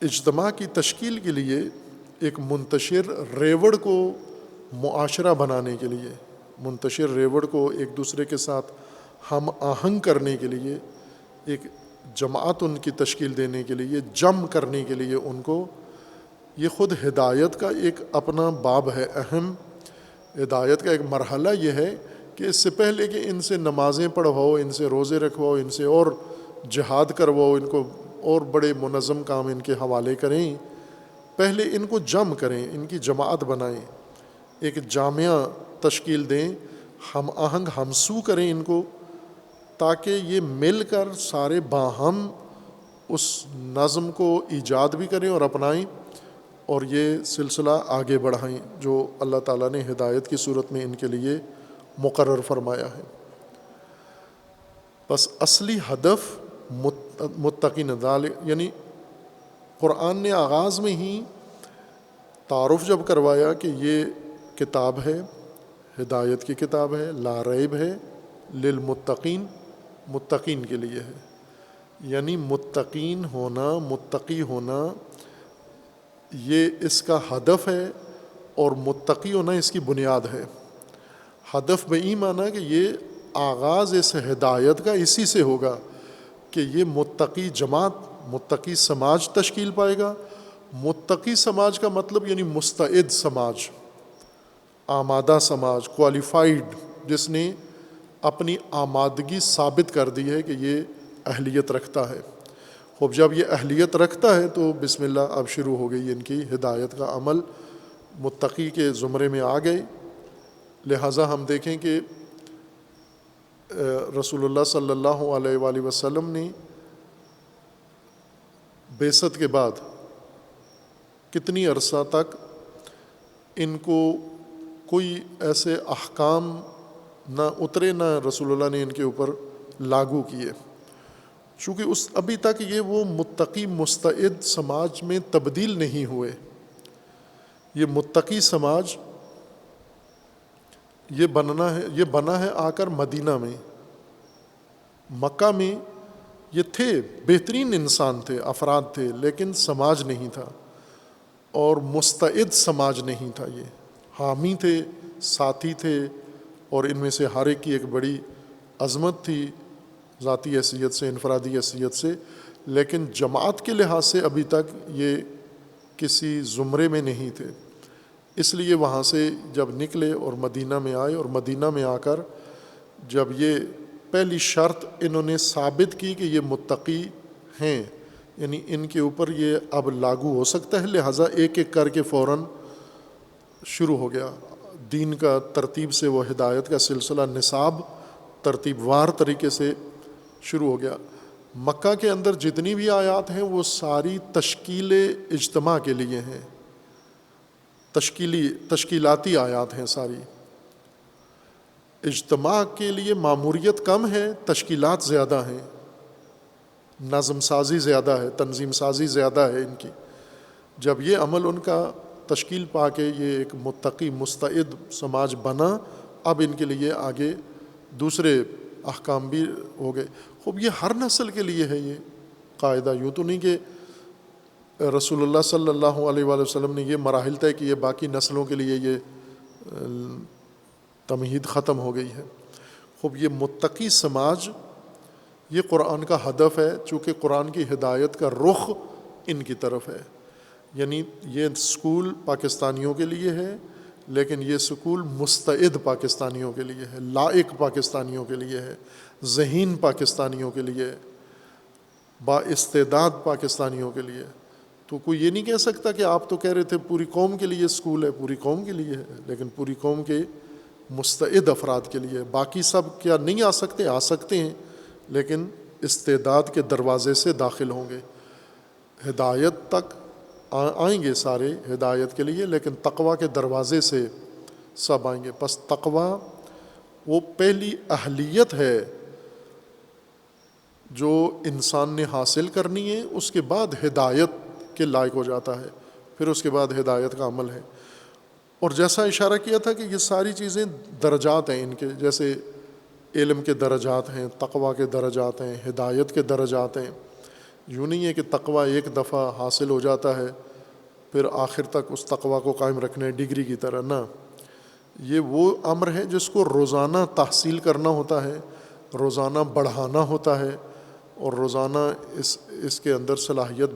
اجتماع کی تشکیل کے لیے ایک منتشر ریوڑ کو معاشرہ بنانے کے لیے، منتشر ریوڑ کو ایک دوسرے کے ساتھ ہم آہنگ کرنے کے لیے، ایک جماعت ان کی تشکیل دینے کے لیے، جم کرنے کے لیے ان کو، یہ خود ہدایت کا ایک اپنا باب ہے اہم۔ ہدایت کا ایک مرحلہ یہ ہے کہ اس سے پہلے کہ ان سے نمازیں پڑھواؤ، ان سے روزے رکھواؤ، ان سے اور جہاد کرواؤ، ان کو اور بڑے منظم کام ان کے حوالے کریں، پہلے ان کو جم کریں، ان کی جماعت بنائیں، ایک جامعہ تشکیل دیں، ہم آہنگ ہمسو کریں ان کو، تاکہ یہ مل کر سارے باہم اس نظم کو ایجاد بھی کریں اور اپنائیں، اور یہ سلسلہ آگے بڑھائیں جو اللہ تعالیٰ نے ہدایت کی صورت میں ان کے لیے مقرر فرمایا ہے۔ بس اصلی ہدف متقین، یعنی قرآن نے آغاز میں ہی تعارف جب کروایا کہ یہ کتاب ہے، ہدایت کی کتاب ہے، لا ریب ہے، للمتقین، متقین کے لیے ہے، یعنی متقین ہونا، متقی ہونا یہ اس کا ہدف ہے، اور متقی ہونا اس کی بنیاد ہے۔ ہدف میں یہ مانا کہ یہ آغاز اس ہدایت کا اسی سے ہوگا کہ یہ متقی جماعت، متقی سماج تشکیل پائے گا۔ متقی سماج کا مطلب یعنی مستعد سماج، آمادہ سماج، کوالیفائیڈ، جس نے اپنی آمادگی ثابت کر دی ہے کہ یہ اہلیت رکھتا ہے۔ خوب جب یہ اہلیت رکھتا ہے تو بسم اللہ، اب شروع ہو گئی ان کی ہدایت کا عمل، متقی کے زمرے میں آ گئے۔ لہٰذا ہم دیکھیں کہ رسول اللہ صلی اللہ علیہ وآلہ وسلم نے بعثت کے بعد کتنی عرصہ تک ان کو کوئی ایسے احکام نہ اترے، نہ رسول اللہ نے ان کے اوپر لاگو کیے، چونکہ ابھی تک یہ وہ متقی مستعد سماج میں تبدیل نہیں ہوئے۔ یہ متقی سماج یہ بنا ہے آ کر مدینہ میں۔ مکہ میں یہ تھے، بہترین انسان تھے، افراد تھے، لیکن سماج نہیں تھا، اور مستعد سماج نہیں تھا۔ یہ حامی تھے، ساتھی تھے، اور ان میں سے ہر ایک کی ایک بڑی عظمت تھی، ذاتی حیثیت سے، انفرادی حیثیت سے، لیکن جماعت کے لحاظ سے ابھی تک یہ کسی زمرے میں نہیں تھے۔ اس لیے وہاں سے جب نکلے اور مدینہ میں آئے، اور مدینہ میں آ کر جب یہ پہلی شرط انہوں نے ثابت کی کہ یہ متقی ہیں، یعنی ان کے اوپر یہ اب لاگو ہو سکتا ہے، لہٰذا ایک ایک کر کے فوراً شروع ہو گیا دین کا ترتیب سے، وہ ہدایت کا سلسلہ نصاب ترتیب وار طریقے سے شروع ہو گیا۔ مکہ کے اندر جتنی بھی آیات ہیں وہ ساری تشکیل اجتماع کے لیے ہیں، تشکیلاتی آیات ہیں ساری۔ اجتماع کے لیے معموریت کم ہے، تشکیلات زیادہ ہیں، نظم سازی زیادہ ہے، تنظیم سازی زیادہ ہے ان کی۔ جب یہ عمل ان کا تشکیل پا کے یہ ایک متقی مستعد سماج بنا، اب ان کے لیے آگے دوسرے احکام بھی ہو گئے۔ خوب یہ ہر نسل کے لیے ہے یہ قاعدہ، یوں تو نہیں کہ رسول اللہ صلی اللہ علیہ وآلہ وسلم نے یہ مراحل طے کہ یہ باقی نسلوں کے لیے یہ تمہید ختم ہو گئی ہے۔ خوب یہ متقی سماج یہ قرآن کا ہدف ہے، چونکہ قرآن کی ہدایت کا رخ ان کی طرف ہے۔ یعنی یہ سکول پاکستانیوں کے لیے ہے، لیکن یہ سکول مستعد پاکستانیوں کے لیے ہے، لائق پاکستانیوں کے لیے ہے، ذہین پاکستانیوں کے لیے، با استعداد پاکستانیوں کے لیے۔ تو کوئی یہ نہیں کہہ سکتا کہ آپ تو کہہ رہے تھے پوری قوم کے لیے سکول ہے، پوری قوم کے لیے ہے، لیکن پوری قوم کے مستعد افراد کے لیے۔ باقی سب کیا نہیں آ سکتے؟ آ سکتے ہیں، لیکن استعداد کے دروازے سے داخل ہوں گے۔ ہدایت تک آئیں گے سارے ہدایت کے لیے، لیکن تقویٰ کے دروازے سے سب آئیں گے۔ پس تقویٰ وہ پہلی اہلیت ہے جو انسان نے حاصل کرنی ہے، اس کے بعد ہدایت کے لائق ہو جاتا ہے، پھر اس کے بعد ہدایت کا عمل ہے۔ اور جیسا اشارہ کیا تھا کہ یہ ساری چیزیں درجات ہیں ان کے، جیسے علم کے درجات ہیں، تقویٰ کے درجات ہیں، ہدایت کے درجات ہیں۔ یوں نہیں ہے کہ تقویٰ ایک دفعہ حاصل ہو جاتا ہے پھر آخر تک اس تقویٰ کو قائم رکھنا ہے ڈگری کی طرح، نہ، یہ وہ امر ہے جس کو روزانہ تحصیل کرنا ہوتا ہے، روزانہ بڑھانا ہوتا ہے، اور روزانہ اس کے اندر صلاحیت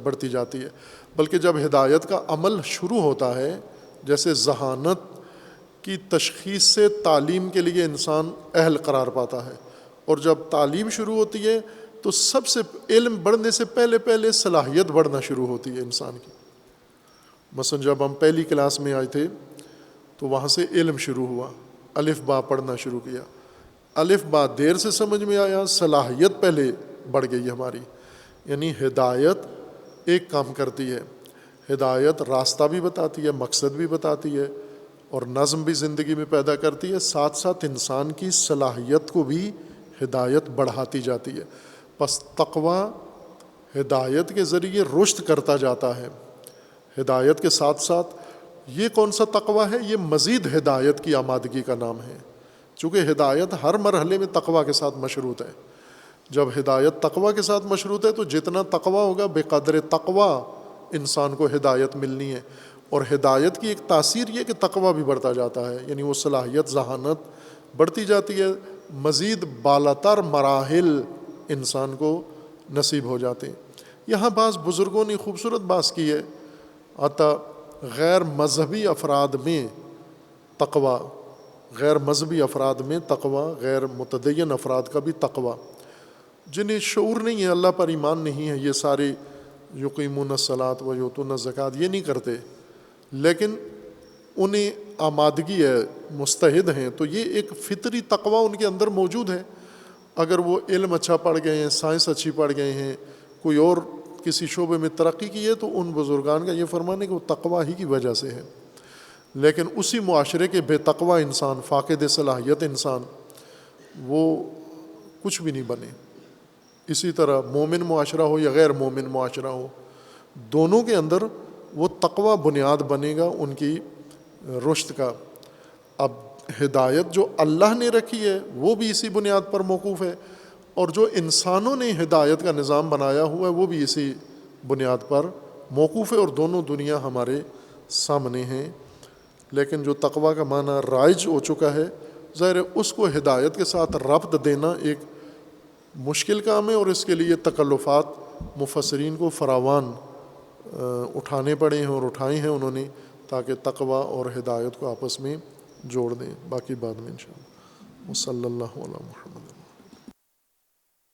بڑھتی جاتی ہے۔ بلکہ جب ہدایت کا عمل شروع ہوتا ہے، جیسے ذہانت کی تشخیص سے تعلیم کے لیے انسان اہل قرار پاتا ہے، اور جب تعلیم شروع ہوتی ہے تو سب سے علم بڑھنے سے پہلے صلاحیت بڑھنا شروع ہوتی ہے انسان کی۔ مثلا جب ہم پہلی کلاس میں آئے تھے تو وہاں سے علم شروع ہوا، الف با پڑھنا شروع کیا، الف با دیر سے سمجھ میں آیا، صلاحیت پہلے بڑھ گئی ہماری۔ یعنی ہدایت ایک کام کرتی ہے، ہدایت راستہ بھی بتاتی ہے، مقصد بھی بتاتی ہے، اور نظم بھی زندگی میں پیدا کرتی ہے، ساتھ ساتھ انسان کی صلاحیت کو بھی ہدایت بڑھاتی جاتی ہے۔ پس تقویٰ ہدایت کے ذریعے رشد کرتا جاتا ہے۔ ہدایت کے ساتھ ساتھ یہ کون سا تقویٰ ہے؟ یہ مزید ہدایت کی آمادگی کا نام ہے، چونکہ ہدایت ہر مرحلے میں تقویٰ کے ساتھ مشروط ہے۔ جب ہدایت تقویٰ کے ساتھ مشروط ہے تو جتنا تقویٰ ہوگا بے قدر تقویٰ انسان کو ہدایت ملنی ہے۔ اور ہدایت کی ایک تاثیر یہ کہ تقویٰ بھی بڑھتا جاتا ہے، یعنی وہ صلاحیت ذہانت بڑھتی جاتی ہے، مزید بالاتر مراحل انسان کو نصیب ہو جاتے ہیں۔ یہاں بعض بزرگوں نے خوبصورت بات کی ہے، عطا غیر مذہبی افراد میں تقویٰ، غیر مذہبی افراد میں تقویٰ، غیر متدین افراد کا بھی تقویٰ، جنہیں شعور نہیں ہے، اللہ پر ایمان نہیں ہے، یہ سارے یقیمون الصلاۃ و یؤتون الزکوٰۃ یہ نہیں کرتے، لیکن انہیں آمادگی ہے، مستعد ہیں، تو یہ ایک فطری تقویٰ ان کے اندر موجود ہے۔ اگر وہ علم اچھا پڑھ گئے ہیں، سائنس اچھی پڑھ گئے ہیں، کوئی اور کسی شعبے میں ترقی کی ہے، تو ان بزرگان کا یہ فرمان ہے کہ وہ تقویٰ ہی کی وجہ سے ہے۔ لیکن اسی معاشرے کے بے تقویٰ انسان، فاقد صلاحیت انسان، وہ کچھ بھی نہیں بنے۔ اسی طرح مومن معاشرہ ہو یا غیر مومن معاشرہ ہو، دونوں کے اندر وہ تقویٰ بنیاد بنے گا ان کی رشد کا۔ اب ہدایت جو اللہ نے رکھی ہے وہ بھی اسی بنیاد پر موقوف ہے، اور جو انسانوں نے ہدایت کا نظام بنایا ہوا ہے وہ بھی اسی بنیاد پر موقوف ہے، اور دونوں دنیا ہمارے سامنے ہیں۔ لیکن جو تقویٰ کا معنی رائج ہو چکا ہے، ظاہر ہے اس کو ہدایت کے ساتھ ربط دینا ایک مشکل کام ہے، اور اس کے لیے تکلفات مفسرین کو فراوان اٹھانے پڑے ہیں اور اٹھائے ہیں انہوں نے، تاکہ تقویٰ اور ہدایت کو آپس میں جوڑ دیں۔ باقی بعد میں انشاءاللہ۔ وصلی اللہ علی محمد۔